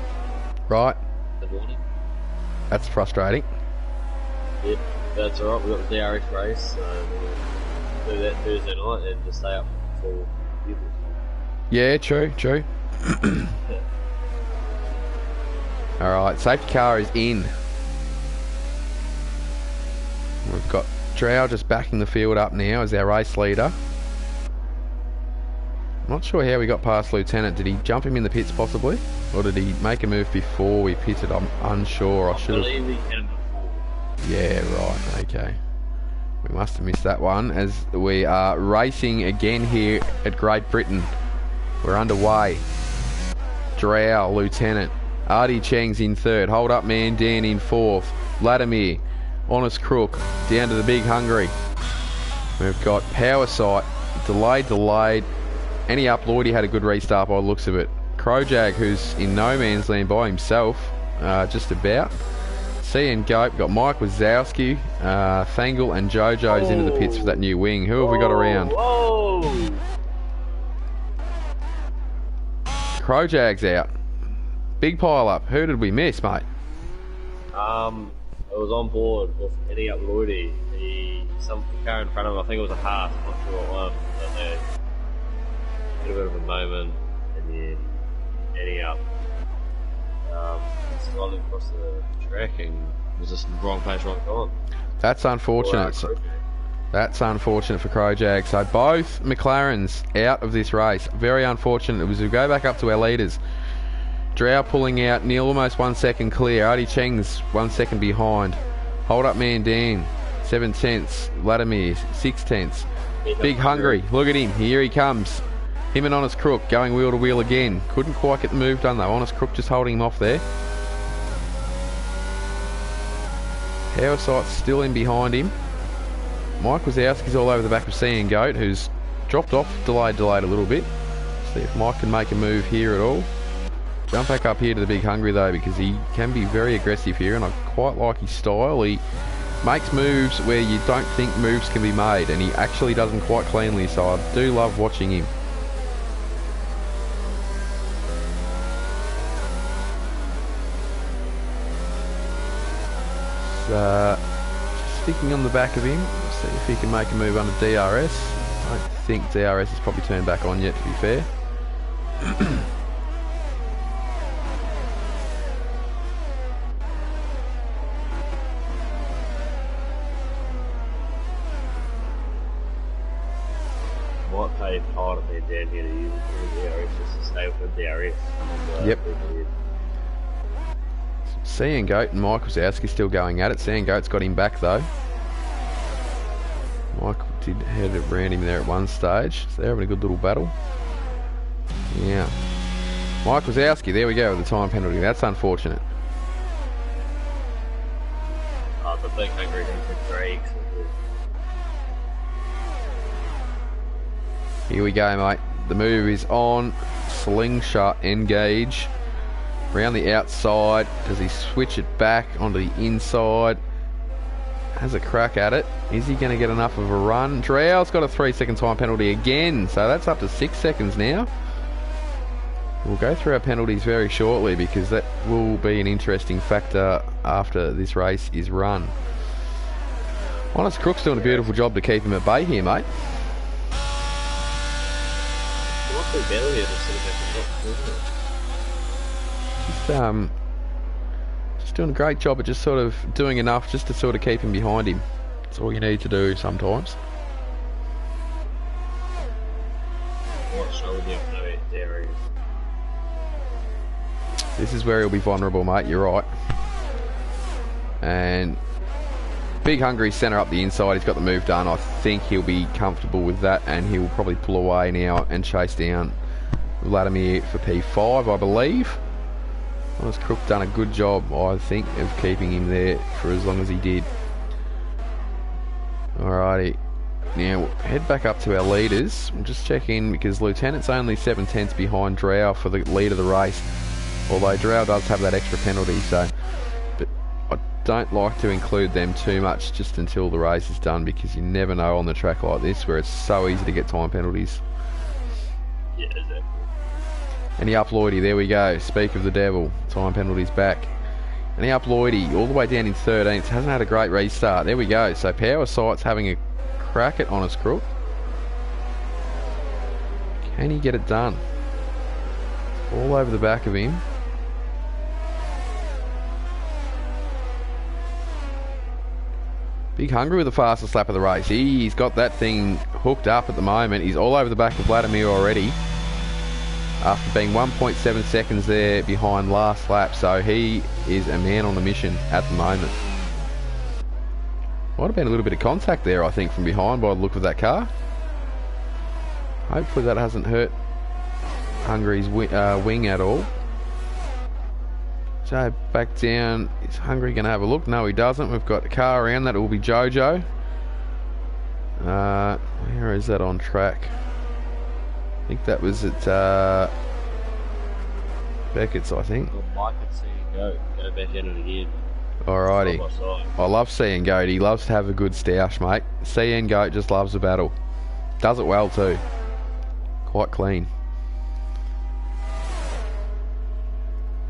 Right. In the morning. That's frustrating. Yep, that's alright. We've got the DRS race, so we'll do that Thursday night and just stay up for people. Yeah, true. Alright, safety car is in. We've got Teir just backing the field up now as our race leader. I'm not sure how we got past Lieutenant. Did he jump him in the pits possibly? Or did he make a move before we pitted? I'm unsure. I believe he can before. Yeah, right, okay. We must have missed that one as we are racing again here at Great Britain. We're underway. Teir, Lieutenant. Artie Cheng's in third. Hold up man Dan in fourth. Vladimir, Honest Crook, down to the Big Hungry. We've got Power Sight, delayed. Any up Lloyd, he had a good restart by the looks of it. Krojag, who's in no man's land by himself, just about. C and Goat, got Mike Wazowski, Fangle and Jojo's into the pits for that new wing. Who have we got around? Krojag's out. Big pile up. Who did we miss, mate? I was on board with Eddie up Lloydie. Some car in front of him, I think it was a half, I'm not sure what one. But they had a bit of a moment, and then Eddie up sliding across the track and was just in the wrong place, wrong time. That's unfortunate. That's unfortunate for Krojag. So both McLarens out of this race. Very unfortunate. It was to go back up to our leaders. Drow pulling out, Neil almost 1 second clear. Artie Cheng's 1 second behind. Hold up man Dan, 7 tenths. Vladimir, 6 tenths. Big Hungry, look at him, here he comes. Him and Honest Crook going wheel to wheel again. Couldn't quite get the move done though. Honest Crook just holding him off there. Power Sight's still in behind him. Mike Wazowski's all over the back of C and Goat, who's dropped off, delayed a little bit. See if Mike can make a move here at all. Jump back up here to the Big Hungry though, because he can be very aggressive here and I quite like his style. He makes moves where you don't think moves can be made and he actually does them quite cleanly, so I do love watching him. Sticking on the back of him, see if he can make a move under DRS. I don't think DRS has probably turned back on yet, to be fair. Might pay part of their down here to use DRS just to stay with the DRS. Yep. C and Goat and Mike Wazowski still going at it. C and Goat's got him back though. Mike did head around him there at one stage. So they're having a good little battle. Yeah. Mike Wazowski, there we go with the time penalty. That's unfortunate. Oh, the Big Hungry for 3. Here we go, mate. The move is on. Slingshot engage. Around the outside. Does he switch it back onto the inside? Has a crack at it. Is he going to get enough of a run? Drow's got a 3-second time penalty again. So that's up to 6 seconds now. We'll go through our penalties very shortly because that will be an interesting factor after this race is run. Honest Crook's doing a beautiful job to keep him at bay here, mate. Just doing a great job at just sort of doing enough just to sort of keep him behind him. That's all you need to do sometimes. This is where he'll be vulnerable, mate, you're right. And Big Hungry centre up the inside. He's got the move done. I think he'll be comfortable with that, and he'll probably pull away now and chase down Vladimir for P5, I believe. Honest Crook done a good job, I think, of keeping him there for as long as he did. Alrighty. Now, we'll head back up to our leaders. We'll just check in because Lieutenant's only 7/10 behind Drow for the lead of the race. Although Drow does have that extra penalty, so... But I don't like to include them too much just until the race is done, because you never know on the track like this where it's so easy to get time penalties. Yeah, exactly. Any up Lloydie, there we go. Speak of the devil. Time penalties back. Any up Lloydie, all the way down in 13th. Hasn't had a great restart. There we go. So Power Sight's having a crack at Honest Crook. Can he get it done? All over the back of him. Big Hungry with the fastest lap of the race. He's got that thing hooked up at the moment. He's all over the back of Vladimir already, after being 1.7 seconds there behind last lap. So he is a man on a mission at the moment. Might have been a little bit of contact there, I think, from behind by the look of that car. Hopefully that hasn't hurt Hungry's wing at all. So back down. Is Hungry going to have a look? No, he doesn't. We've got a car around. That will be Jojo. Where is that on track? I think that was at Beckett's, I think. Well, I could see him go back in it again. Alrighty. Side by side. I love CN Goat. He loves to have a good stoush, mate. CN Goat just loves a battle. Does it well too. Quite clean.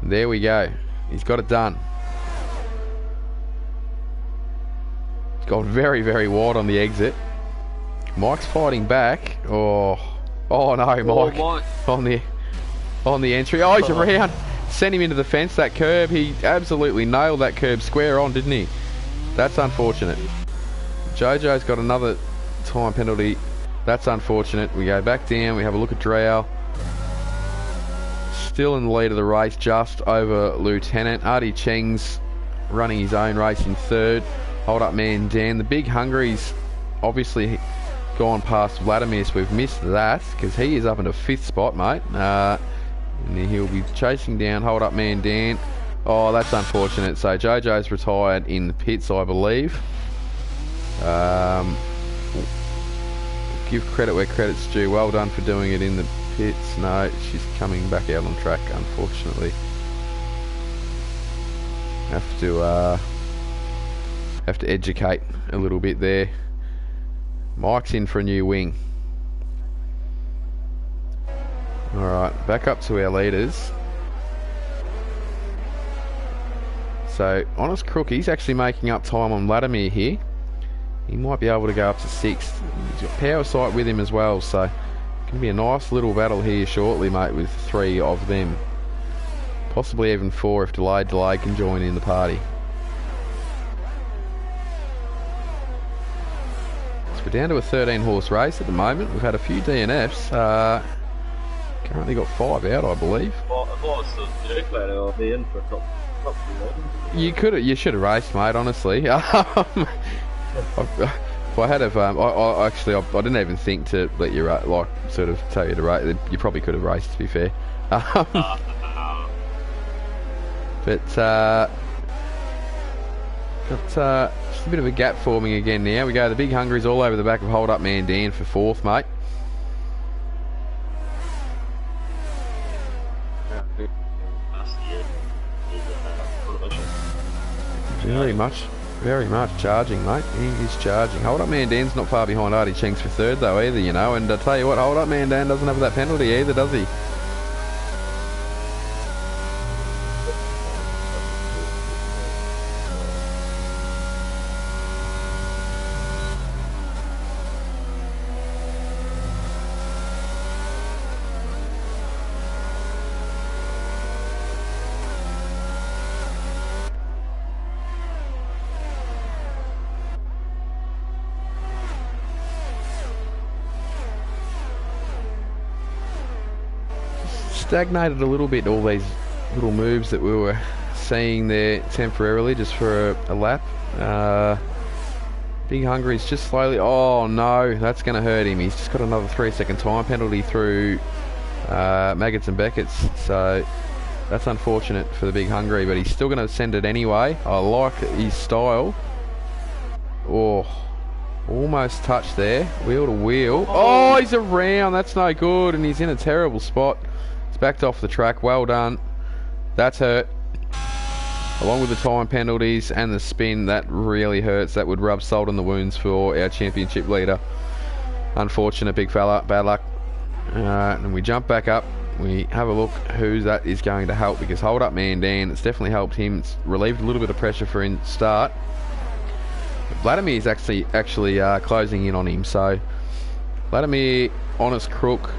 There we go. He's got it done. He's got very, very wide on the exit. Mike's fighting back. Oh no, Mike. On the entry. Oh, he's around. Sent him into the fence, that curb. He absolutely nailed that curb square on, didn't he? That's unfortunate. Jojo's got another time penalty. That's unfortunate. We go back down. We have a look at Drow. Still in the lead of the race, just over Lieutenant. Artie Cheng's running his own race in third. Hold up man Dan. The Big Hungry's obviously gone past Vladimir, so we've missed that, because he is up in the 5th spot, mate. And then he'll be chasing down Hold Up Man Dan. Oh, that's unfortunate. So Jojo's retired in the pits, I believe. Give credit where credit's due. Well done for doing it in the pits. No, she's coming back out on track, unfortunately. Have to educate a little bit there. Mike's in for a new wing. Alright, back up to our leaders. So, Honest Crook, he's actually making up time on Vladimir here. He might be able to go up to 6th. He's got Power Sight with him as well, so it can be a nice little battle here shortly, mate, with 3 of them. Possibly even 4 if Delay can join in the party. So we're down to a 13-horse race at the moment. We've had a few DNFs. Currently got 5 out, I believe. Well, if I was still jerk later, I'll be in for a top 2. You should have raced, mate. Honestly, if I had have, I didn't even think to let you sort of tell you to race. You probably could have raced, to be fair. But just a bit of a gap forming again now. We go. The Big Hungry's all over the back of Hold Up Man Dan for 4th, mate. Very much charging, mate. He is charging. Hold Up Man Dan's not far behind Artie Chengs for 3rd though either, you know. And I tell you what, Hold Up Man Dan doesn't have that penalty either, does he? Stagnated a little bit, all these little moves that we were seeing there temporarily just for a lap. Big Hungry's just slowly... Oh no, that's going to hurt him. He's just got another 3-second time penalty through Maggots and Beckett's. So that's unfortunate for the Big Hungry, but he's still going to send it anyway. I like his style. Oh, almost touched there. Wheel to wheel. Oh, he's around. That's no good, and he's in a terrible spot. It's backed off the track. Well done. That's hurt. Along with the time penalties and the spin, that really hurts. That would rub salt in the wounds for our championship leader. Unfortunate, big fella. Bad luck. And we jump back up. We have a look who that is going to help, because hold up man Dan, it's definitely helped him. It's relieved a little bit of pressure for him to start. Vladimir is actually closing in on him. So Vladimir, Honest Crook,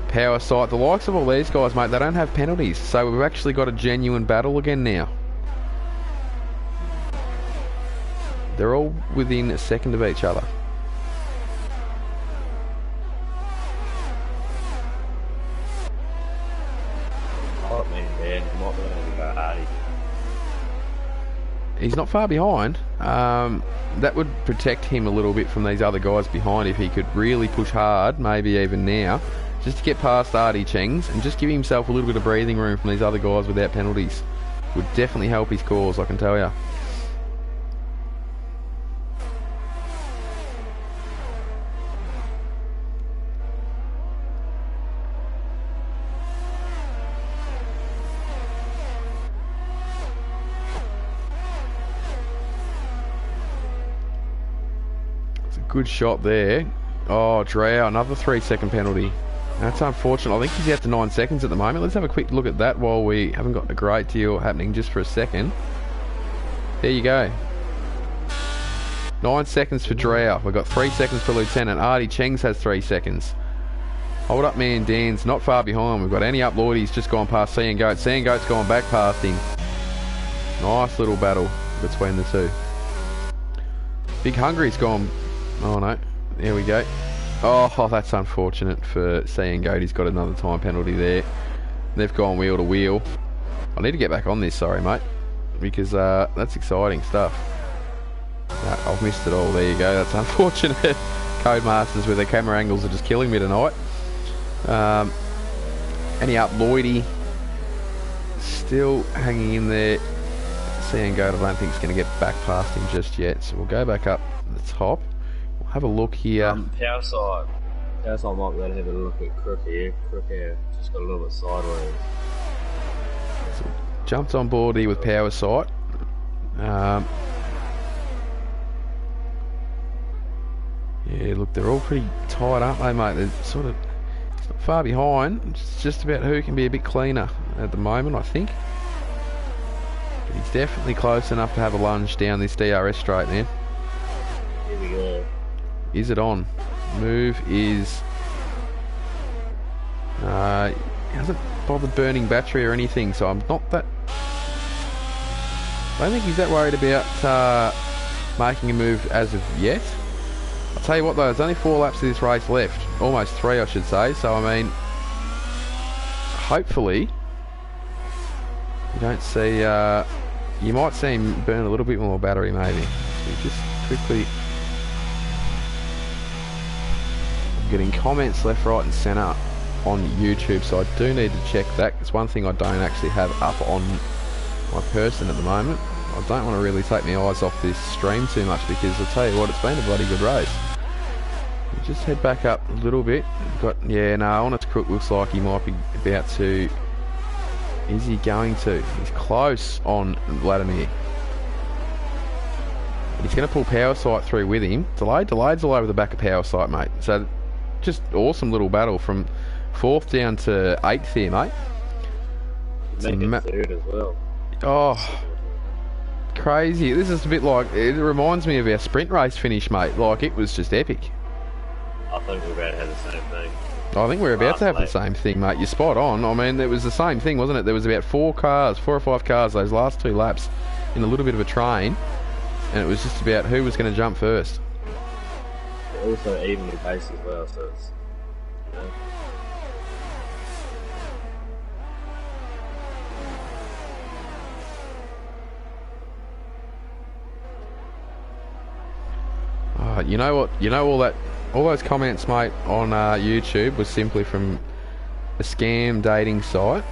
Power Sight, the likes of all these guys, mate, they don't have penalties. So we've actually got a genuine battle again now. They're all within a second of each other. Oh man, Dan, you might be able to go Hardy. He's not far behind. That would protect him a little bit from these other guys behind if he could really push hard, maybe even now, just to get past Artie Chengs and just give himself a little bit of breathing room from these other guys without penalties. Would definitely help his cause, I can tell you. Good shot there. Oh, Drow, another 3-second penalty. That's unfortunate. I think he's out to 9 seconds at the moment. Let's have a quick look at that while we haven't got a great deal happening just for a second. There you go. 9 seconds for Drow. We've got 3 seconds for Lieutenant. Artie Chengs has 3 seconds. Hold up man Dan's not far behind. We've got Any Up Lloyd, he's just gone past Sea and Goat. Sea and Goat's gone back past him. Nice little battle between the two. Big Hungry's gone... Oh no, there we go. Oh, that's unfortunate for Sea and Goat. He's got another time penalty there. They've gone wheel to wheel. I need to get back on this, sorry mate, because that's exciting stuff. No, I've missed it all. There you go, that's unfortunate. Codemasters with their camera angles are just killing me tonight. Any Up Lloydie still hanging in there. Sea and Goat I don't think is going to get back past him just yet, so we'll go back up the top. Have a look here. Power Side. Power Side might be able to have a look at Crook here. Crook here just got a little bit sideways. So jumped on board here with Power Sight. Yeah, look, they're all pretty tight, aren't they, mate? They're sort of not far behind. It's just about who can be a bit cleaner at the moment, I think. But he's definitely close enough to have a lunge down this DRS straight there. Here we go. Is it on? Move is... he hasn't bothered burning battery or anything, so I'm not that... I don't think he's that worried about making a move as of yet. I'll tell you what though, there's only 4 laps of this race left. Almost 3 I should say, so I mean... Hopefully... You don't see... you might see him burn a little bit more battery maybe. So just quickly... Getting comments left, right and centre on YouTube, so I do need to check that. It's one thing I don't actually have up on my person at the moment. I don't want to really take my eyes off this stream too much, because I'll tell you what, it's been a bloody good race. We'll just head back up a little bit. We've got, yeah, no, Honest Crook looks like he might be about to... Is he going to? He's close on Vladimir. He's going to pull Power Sight through with him. Delayed's all over the back of Power Sight, mate. So just awesome little battle from 4th down to 8th here, mate. Make it 3rd as well. Oh, crazy. This is a bit like, it reminds me of our sprint race finish, mate. Like, it was just epic. I think we're about to have the same thing. I think we're about to have the same thing, mate. You're spot on. I mean, it was the same thing, wasn't it? There was about 4 or 5 cars those last 2 laps in a little bit of a train, and it was just about who was going to jump first. They're also evenly paced as well, so it's, you know. You know what? You know all those comments, mate, on YouTube was simply from a scam dating site.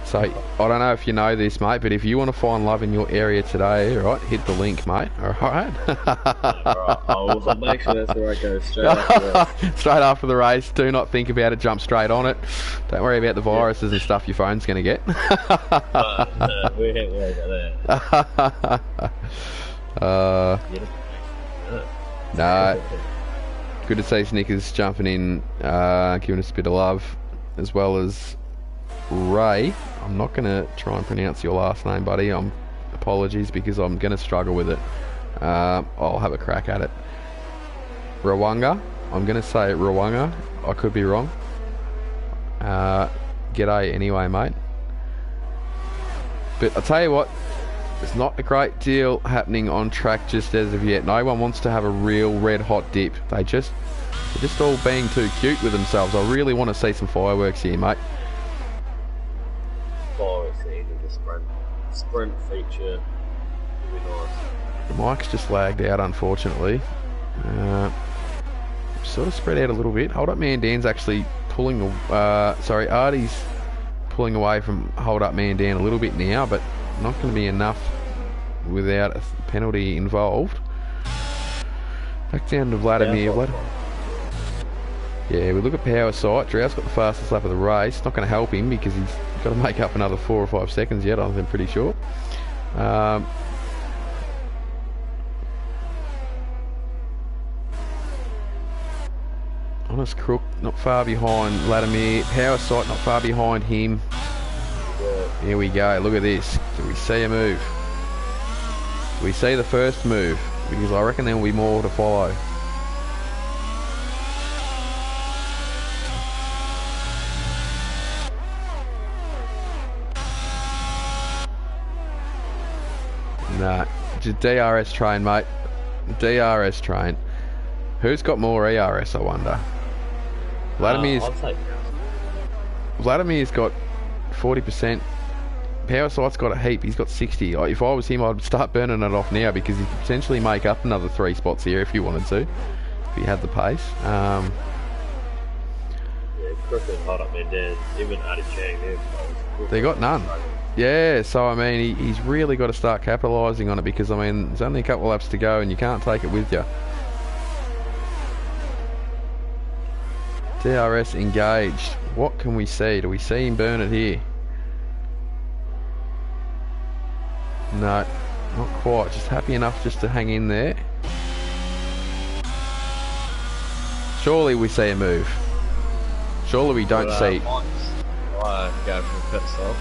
So I don't know if you know this, mate, but if you want to find love in your area today, right, hit the link, mate. All right. Alright, I'll make sure that's where I go straight after Straight after the race. Do not think about it. Jump straight on it. Don't worry about the viruses and stuff your phone's going to get. we ain't worried about that. No. Good to see Snickers jumping in, giving us a bit of love, as well as Ray. I'm not going to try and pronounce your last name, buddy. Apologies, because I'm going to struggle with it. I'll have a crack at it. Rawunga. I'm going to say Rawunga. I could be wrong. G'day anyway, mate. But I'll tell you what, there's not a great deal happening on track just as of yet. No one wants to have a real red hot dip. They're just all being too cute with themselves. I really want to see some fireworks here, mate. Sprint feature would be nice. The mic's just lagged out, unfortunately. Sort of spread out a little bit. Hold Up Man Dan's actually pulling. Sorry, Artie's pulling away from Hold Up Man Dan a little bit now, but not going to be enough without a penalty involved. Back down to Vladimir. Yeah, we look at power sight. Drow's got the fastest lap of the race. Not going to help him because he's got to make up another 4 or 5 seconds yet, I'm pretty sure. Honest Crook not far behind Vladimir. Power sight not far behind him. Here we go. Look at this. Do we see a move? Do we see the first move? Because I reckon there will be more to follow. Nah, just DRS train, mate. DRS train. Who's got more ERS, I wonder? Vladimir's got 40%. Power Sight's got a heap. He's got 60. If I was him, I'd start burning it off now because he could potentially make up another 3 spots here if he wanted to, if he had the pace. Yeah, Crook and Hold Up Man Dan, even Adi Chang there. They got none. Yeah, so I mean, he's really got to start capitalising on it because I mean, there's only a couple of laps to go and you can't take it with you. DRS engaged. What can we see? Do we see him burn it here? No, not quite. Just happy enough just to hang in there. Surely we see a move. Surely we don't see. Go for a pit stop.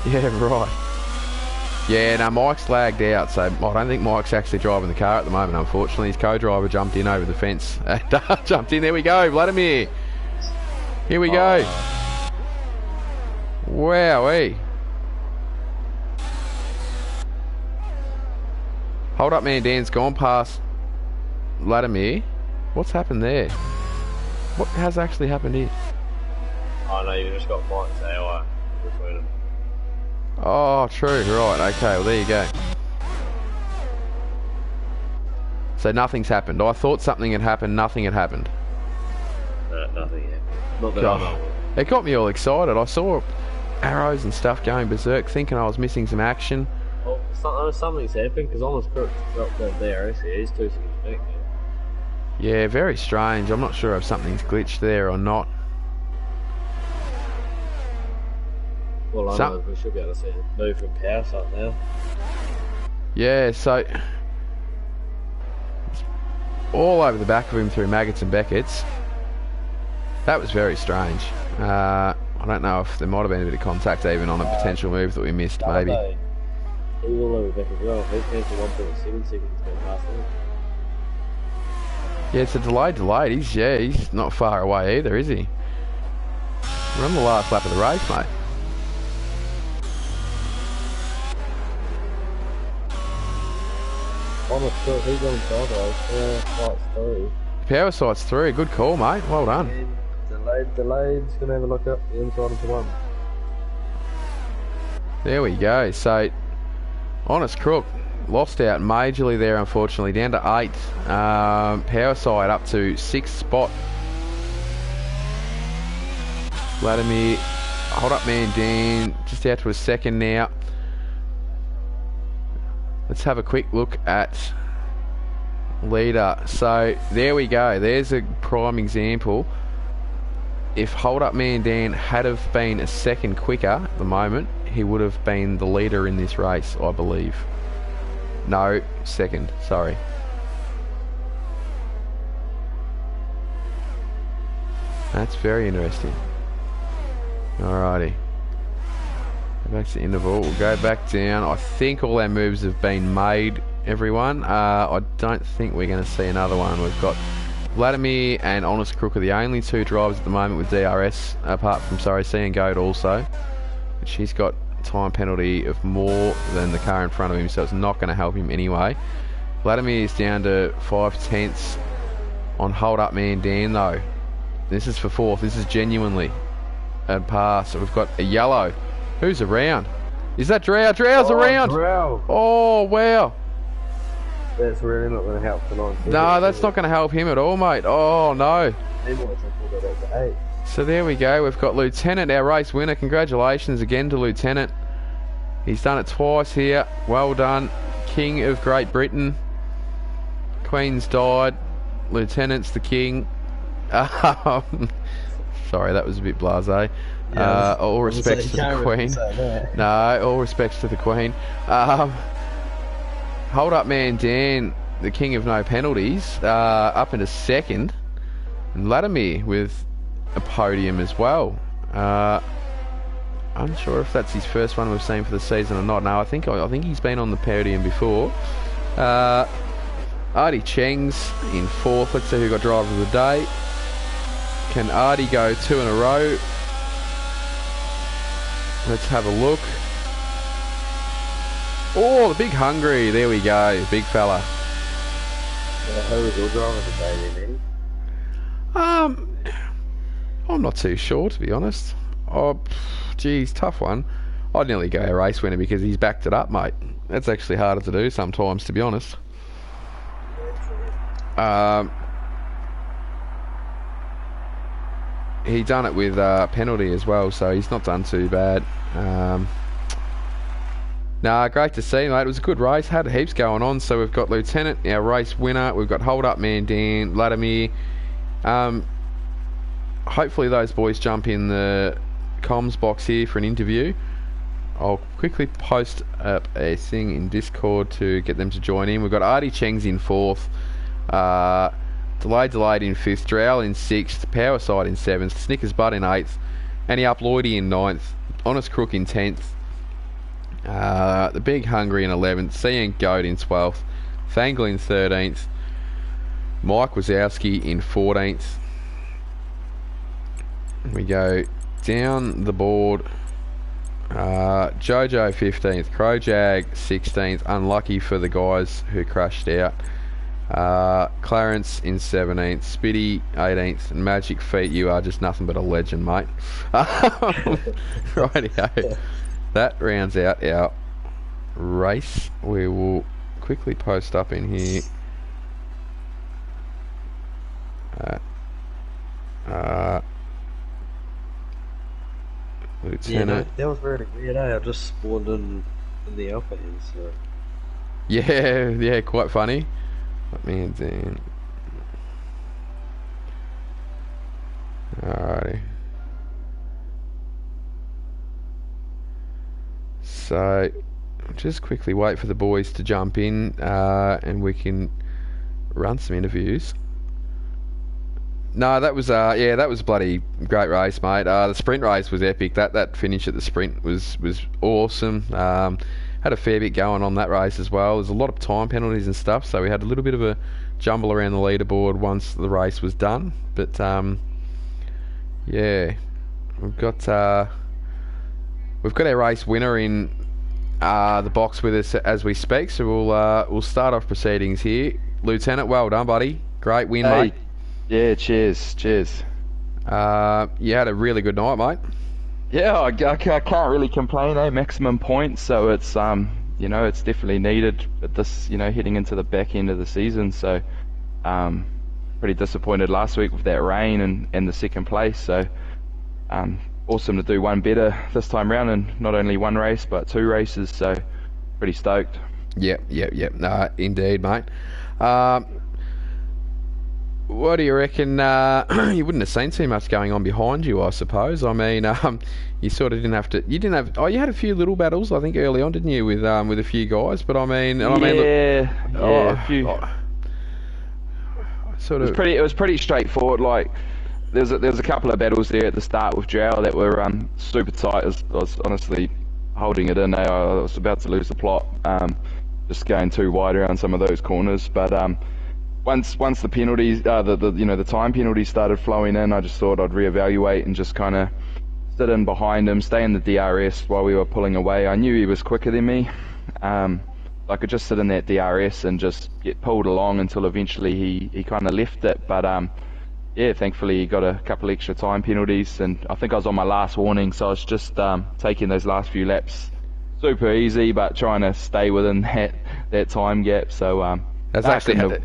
Yeah, right. Yeah, no, Mike's lagged out, so I don't think Mike's actually driving the car at the moment, unfortunately. His co-driver jumped in over the fence. Jumped in, there we go, Vladimir. Here we go. Wowee. Hold Up Man Dan's gone past Vladimir. What's happened there? What has actually happened here? Oh no, you just got Mike's AI between them. Oh, true, right, okay, well there you go. So nothing's happened. I thought something had happened, nothing had happened. Nothing happened. Not that I know. It got me all excited. I saw arrows and stuff going berserk, thinking I was missing some action. Well, something's happened, because Honest Crook dropped that DRS here, he's 2 seconds back now. Yeah, very strange. I'm not sure if something's glitched there or not. Well, I know we should be able to see it move from power side now. Yeah, so all over the back of him through Maggots and Beckett's. That was very strange. I don't know if there might have been a bit of contact even on a potential move that we missed, maybe. He was all over back as well. He's been for 1.7 seconds going past him. Yeah, it's a delayed. He's not far away either, is he? We're on the last lap of the race, mate. Honest Crook, he's on sideways. Sight's through. Power sight's through. Good call, mate. Well done. And delayed. He's going to have a look up the inside into one. There we go. So, Honest Crook lost out majorly there, unfortunately, down to 8. Power side up to 6th spot. Vladimir, hold up man Dan, just out to a second now. Let's have a quick look at leader. So there we go, there's a prime example. If hold up man Dan had have been a second quicker at the moment, he would have been the leader in this race, I believe. No, second, sorry. That's very interesting. Alrighty. Go back to interval, we'll go back down. I think all our moves have been made, everyone. I don't think we're going to see another one. We've got Vladimir and Honest Crook are the only 2 drivers at the moment with DRS, apart from, C and Goat also. But she's got time penalty of more than the car in front of him, so it's not going to help him anyway. Vladimir is down to 5/10 on hold up man Dan though. This is for 4th, this is genuinely a pass. So we've got a yellow. Who's around? Is that Drow? Drow's around! Drow. Oh wow. That's really not going to help tonight. No, that's not going to help him at all, mate. Oh no. So there we go, we've got Lieutenant, our race winner. Congratulations again to Lieutenant. He's done it twice here. Well done. King of Great Britain. Queen's died. Lieutenant's the king. Sorry, that was a bit blasé. Yeah, all respects to the Queen. No, all respects to the Queen. Hold up man Dan, the king of no penalties, up into 2nd. And Vladimir with a podium as well. Unsure if that's his first one we've seen for the season or not. No, I think he's been on the podium before. Artie Cheng's in 4th. Let's see who got driver of the day. Can Artie go 2 in a row? Let's have a look. Oh, the big hungry. There we go, big fella. Who was your driver of the day then, Eddie? I'm not too sure, to be honest. Oh, geez, tough one. I'd nearly go a race winner because he's backed it up, mate. That's actually harder to do sometimes, to be honest. He done it with penalty as well, so he's not done too bad. Nah, great to see, mate. It was a good race. Had heaps going on. So we've got Lieutenant, our race winner. We've got Hold Up Man Dan, Vladimir. Hopefully those boys jump in the comms box here for an interview. I'll quickly post up a thing in Discord to get them to join in. We've got Artie Cheng's in 4th. Delayed in 5th. Drow in 6th. Power Side in 7th. Snickers Butt in 8th. Annie Up Lloydie in 9th. Honest Crook in 10th. The Big Hungry in 11th. Seeing Goat in 12th. Fangle in 13th. Mike Wazowski in 14th. We go down the board. Jojo 15th. Crowjag 16th. Unlucky for the guys who crashed out. Clarence in 17th. Spitty 18th. And Magic Feet, you are just nothing but a legend, mate. Rightio. That rounds out our race. We will quickly post up in here. Lieutenant. Yeah, no, that was really weird, eh? I just spawned in the alpha end, so... Yeah, quite funny. Let me in. Alrighty. So, just quickly wait for the boys to jump in, and we can run some interviews. No, that was that was a bloody great race, mate. The sprint race was epic. That finish at the sprint was awesome. Had a fair bit going on that race as well. There's a lot of time penalties and stuff, so we had a little bit of a jumble around the leaderboard once the race was done. But yeah, we've got our race winner in the box with us as we speak. So we'll start off proceedings here. Lieutenant, well done, buddy. Great win, mate. Yeah, cheers. You had a really good night, mate. Yeah, I can't really complain, eh? Maximum points, so it's you know, it's definitely needed at this, you know, heading into the back end of the season. So pretty disappointed last week with that rain and the second place. So awesome to do one better this time round, and not only one race but 2 races. So pretty stoked. Yep. No, indeed, mate. What do you reckon? You wouldn't have seen too much going on behind you, I suppose. I mean, you sort of didn't have to. You didn't have. Oh, you had a few little battles, I think, early on, didn't you, with a few guys? But I mean, Yeah, look, a few. Sort of. It was pretty straightforward. Like there was a couple of battles there at the start with Drow that were super tight. I was honestly holding it in. I was about to lose the plot. Just going too wide around some of those corners, but once the penalties, the time penalties started flowing in, I just thought I'd reevaluate and just kind of sit in behind him, stay in the DRS while we were pulling away. I knew he was quicker than me. I could just sit in that DRS and just get pulled along until eventually he kind of left it. But yeah, thankfully he got a couple extra time penalties, and I think I was on my last warning, so I was just taking those last few laps super easy, but trying to stay within that time gap. So that's actually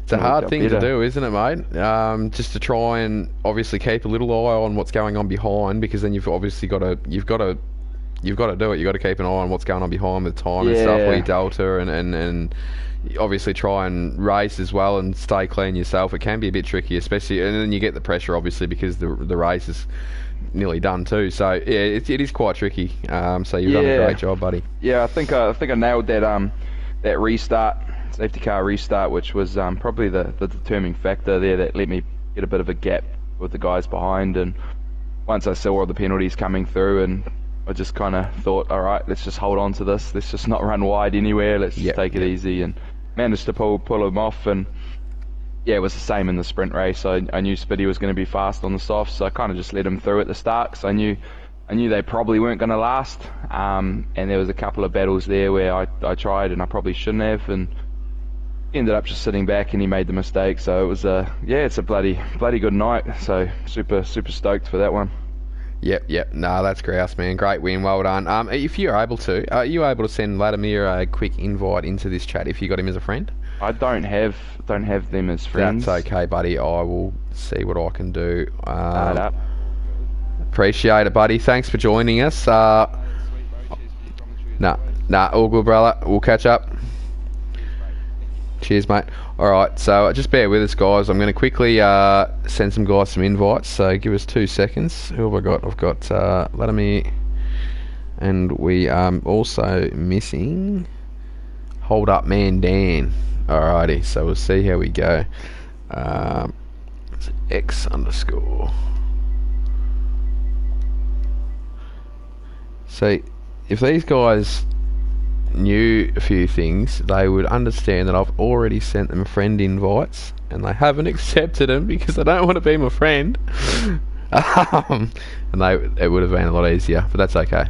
it's a hard thing to do, isn't it, mate? Just to try and obviously keep a little eye on what's going on behind, because then you've obviously got to do it. You've got to keep an eye on what's going on behind with time and stuff, with Delta, and obviously try and race as well and stay clean yourself. It can be a bit tricky, especially, and then you get the pressure obviously because the race is nearly done too. So yeah, it is quite tricky. So you've done a great job, buddy. Yeah, I think I nailed that restart, safety car restart, which was probably the determining factor there that let me get a bit of a gap with the guys behind. And once I saw all the penalties coming through, and I just kind of thought, all right, let's just hold on to this. Let's just not run wide anywhere. Let's just take it easy, and managed to pull them off. And yeah, it was the same in the sprint race. I knew Spiddy was going to be fast on the softs, so I kind of just let him through at the start, because I knew they probably weren't going to last. And there was a couple of battles there where I tried and I probably shouldn't have, and ended up just sitting back, and he made the mistake. So it was it's a bloody good night. So super stoked for that one. Yep. No, that's grouse, man. Great win. Well done. If you're able to, are you able to send Vladimir a quick invite into this chat if you got him as a friend? I don't have them as friends. That's okay, buddy. I will see what I can do. Appreciate it, buddy. Thanks for joining us. All good, brother. We'll catch up. Cheers, mate. Alright, so just bear with us, guys. I'm going to quickly send some guys some invites, so give us 2 seconds. Who have I got? I've got Vladimir, and we are also missing Hold Up Man Dan. Alrighty, so we'll see how we go. It's X_. See, if these guys knew a few things, they would understand that I've already sent them friend invites and they haven't accepted them because they don't want to be my friend. And it would have been a lot easier, but that's okay.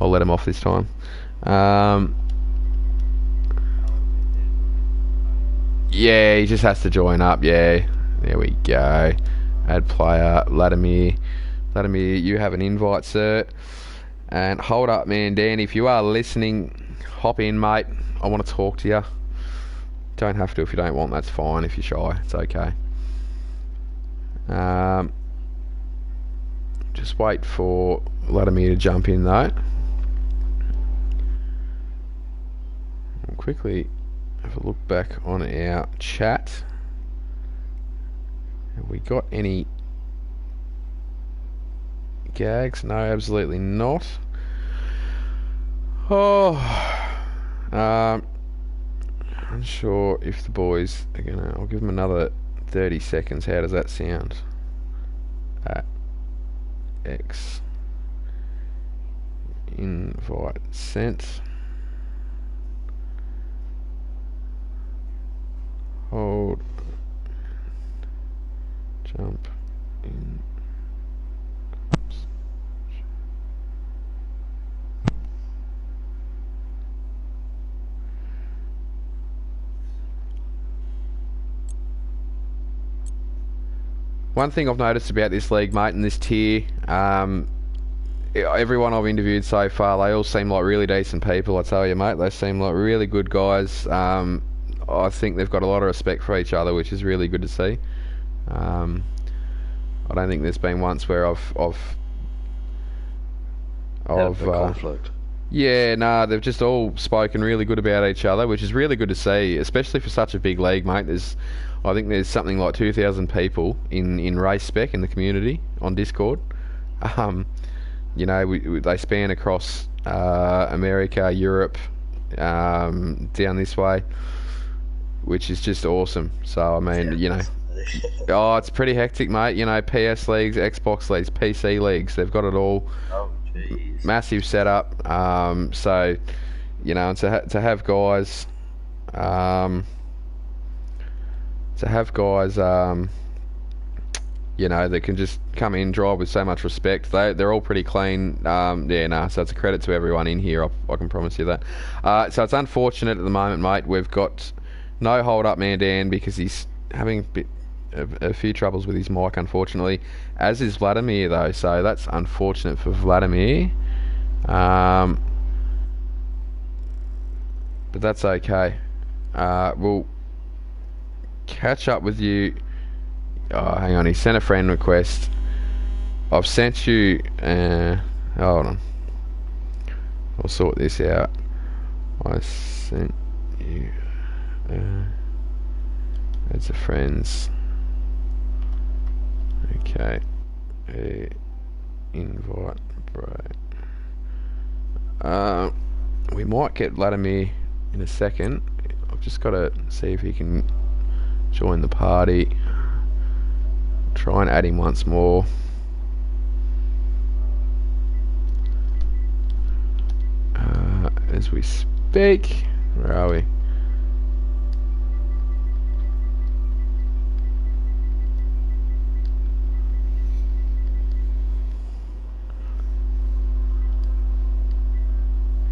I'll let them off this time. Yeah, he just has to join up. Yeah, there we go. Add player. Vladimir, you have an invite, sir. And Hold Up Man Dan, if you are listening, hop in, mate. I want to talk to you. Don't have to if you don't want, that's fine. If you're shy, it's okay. Just wait for Vladimir to jump in though. We'll quickly have a look back on our chat. Have we got any gags? No, absolutely not. Unsure if the boys are gonna. I'll give them another 30 seconds. How does that sound? At X invite sent. Hold. Jump in. One thing I've noticed about this league, mate, and this tier, everyone I've interviewed so far, they all seem like really decent people. I tell you, mate, they seem like really good guys. I think they've got a lot of respect for each other, which is really good to see. I don't think there's been once where I've conflict. yeah, nah, they've just all spoken really good about each other, which is really good to see, especially for such a big league, mate. I think there's something like 2,000 people in Race Spec in the community on Discord. You know, they span across America, Europe, down this way, which is just awesome. So, I mean, you know, oh, it's pretty hectic, mate. You know, PS leagues, Xbox leagues, PC leagues, they've got it all. Oh, jeez. Massive setup. So, you know, to have guys, you know, that can just come in, drive with so much respect. They're all pretty clean. Yeah, nah, so it's a credit to everyone in here, I can promise you that. So it's unfortunate at the moment, mate. We've got no hold-up man Dan because he's having a few troubles with his mic, unfortunately, as is Vladimir, though, so that's unfortunate for Vladimir. But that's okay. We'll catch up with you. Oh, hang on, he sent a friend request. I've sent you... hold on. I'll sort this out. I sent you... as a friends. Okay. Invite, bro. We might get Vladimir in a second. I've just got to see if he can join the party. Try and add him once more. As we speak. Where are we?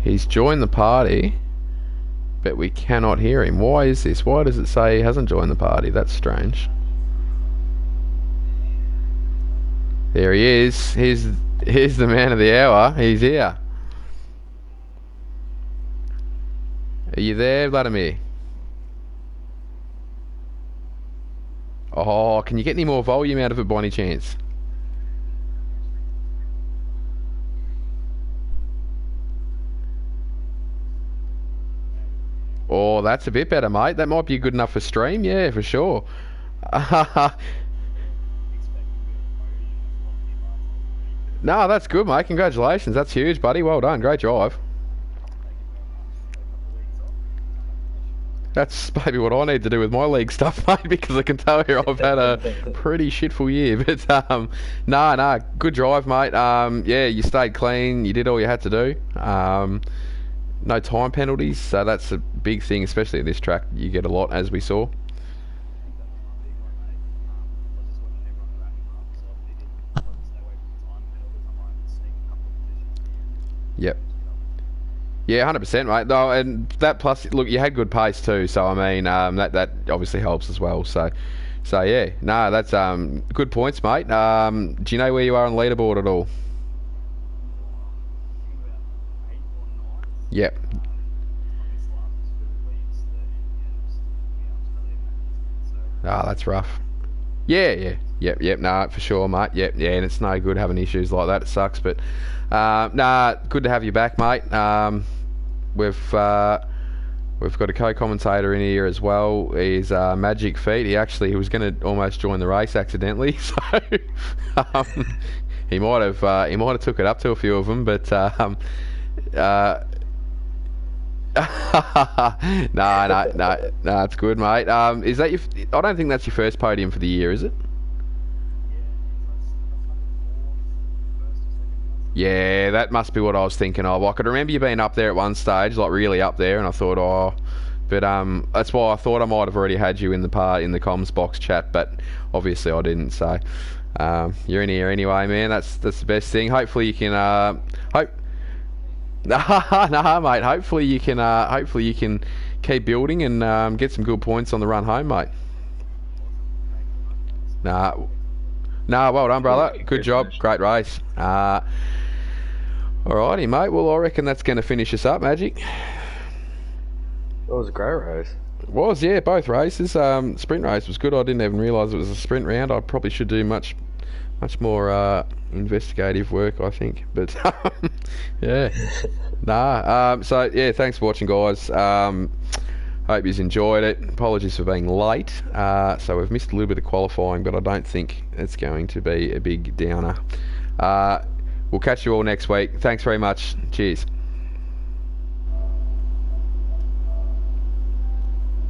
He's joined the party, but we cannot hear him. Why is this? Why does it say he hasn't joined the party? That's strange. There he is. Here's the man of the hour. He's here. Are you there, Vladimir? Oh, can you get any more volume out of it by any chance? Oh, that's a bit better, mate. That might be good enough for stream. Yeah, for sure. No, that's good, mate. Congratulations. That's huge, buddy. Well done. Great drive. That's maybe what I need to do with my league stuff, mate, because I can tell you I've had a pretty shitful year. But, no, good drive, mate. Yeah, you stayed clean. You did all you had to do. No time penalties, so that's a big thing, especially at this track. You get a lot, as we saw. Yep. Yeah, 100%, mate. No, and that plus, look, you had good pace too. So I mean, that obviously helps as well. So yeah, no, that's good points, mate. Do you know where you are on leaderboard at all? Yep. Ah, that's rough. Yeah. Yep. Nah, for sure, mate. Yep. Yeah, and it's no good having issues like that. It sucks, but nah, good to have you back, mate. We've got a co-commentator in here as well. He's Magic Feet. He was going to almost join the race accidentally, so he might have took it up to a few of them, but no, it's good, mate. Is that I don't think that's your first podium for the year, is it? Yeah, that must be what I was thinking of. I could remember you being up there at one stage, like really up there, and I thought, oh, but that's why I thought I might have already had you in the comms box chat, but obviously I didn't. So you're in here anyway, man. That's the best thing. Hopefully you can Nah, mate. Hopefully you can keep building and get some good points on the run home, mate. Nah, well done, brother. Good job. Great race. Alrighty, mate. Well, I reckon that's going to finish us up, Magic. That was a great race. It was, yeah, both races. Sprint race was good. I didn't even realise it was a sprint round. I probably should do much more investigative work, I think. But yeah, so yeah, thanks for watching, guys. Hope you've enjoyed it. Apologies for being late. So we've missed a little bit of qualifying, but I don't think it's going to be a big downer. We'll catch you all next week. Thanks very much. Cheers.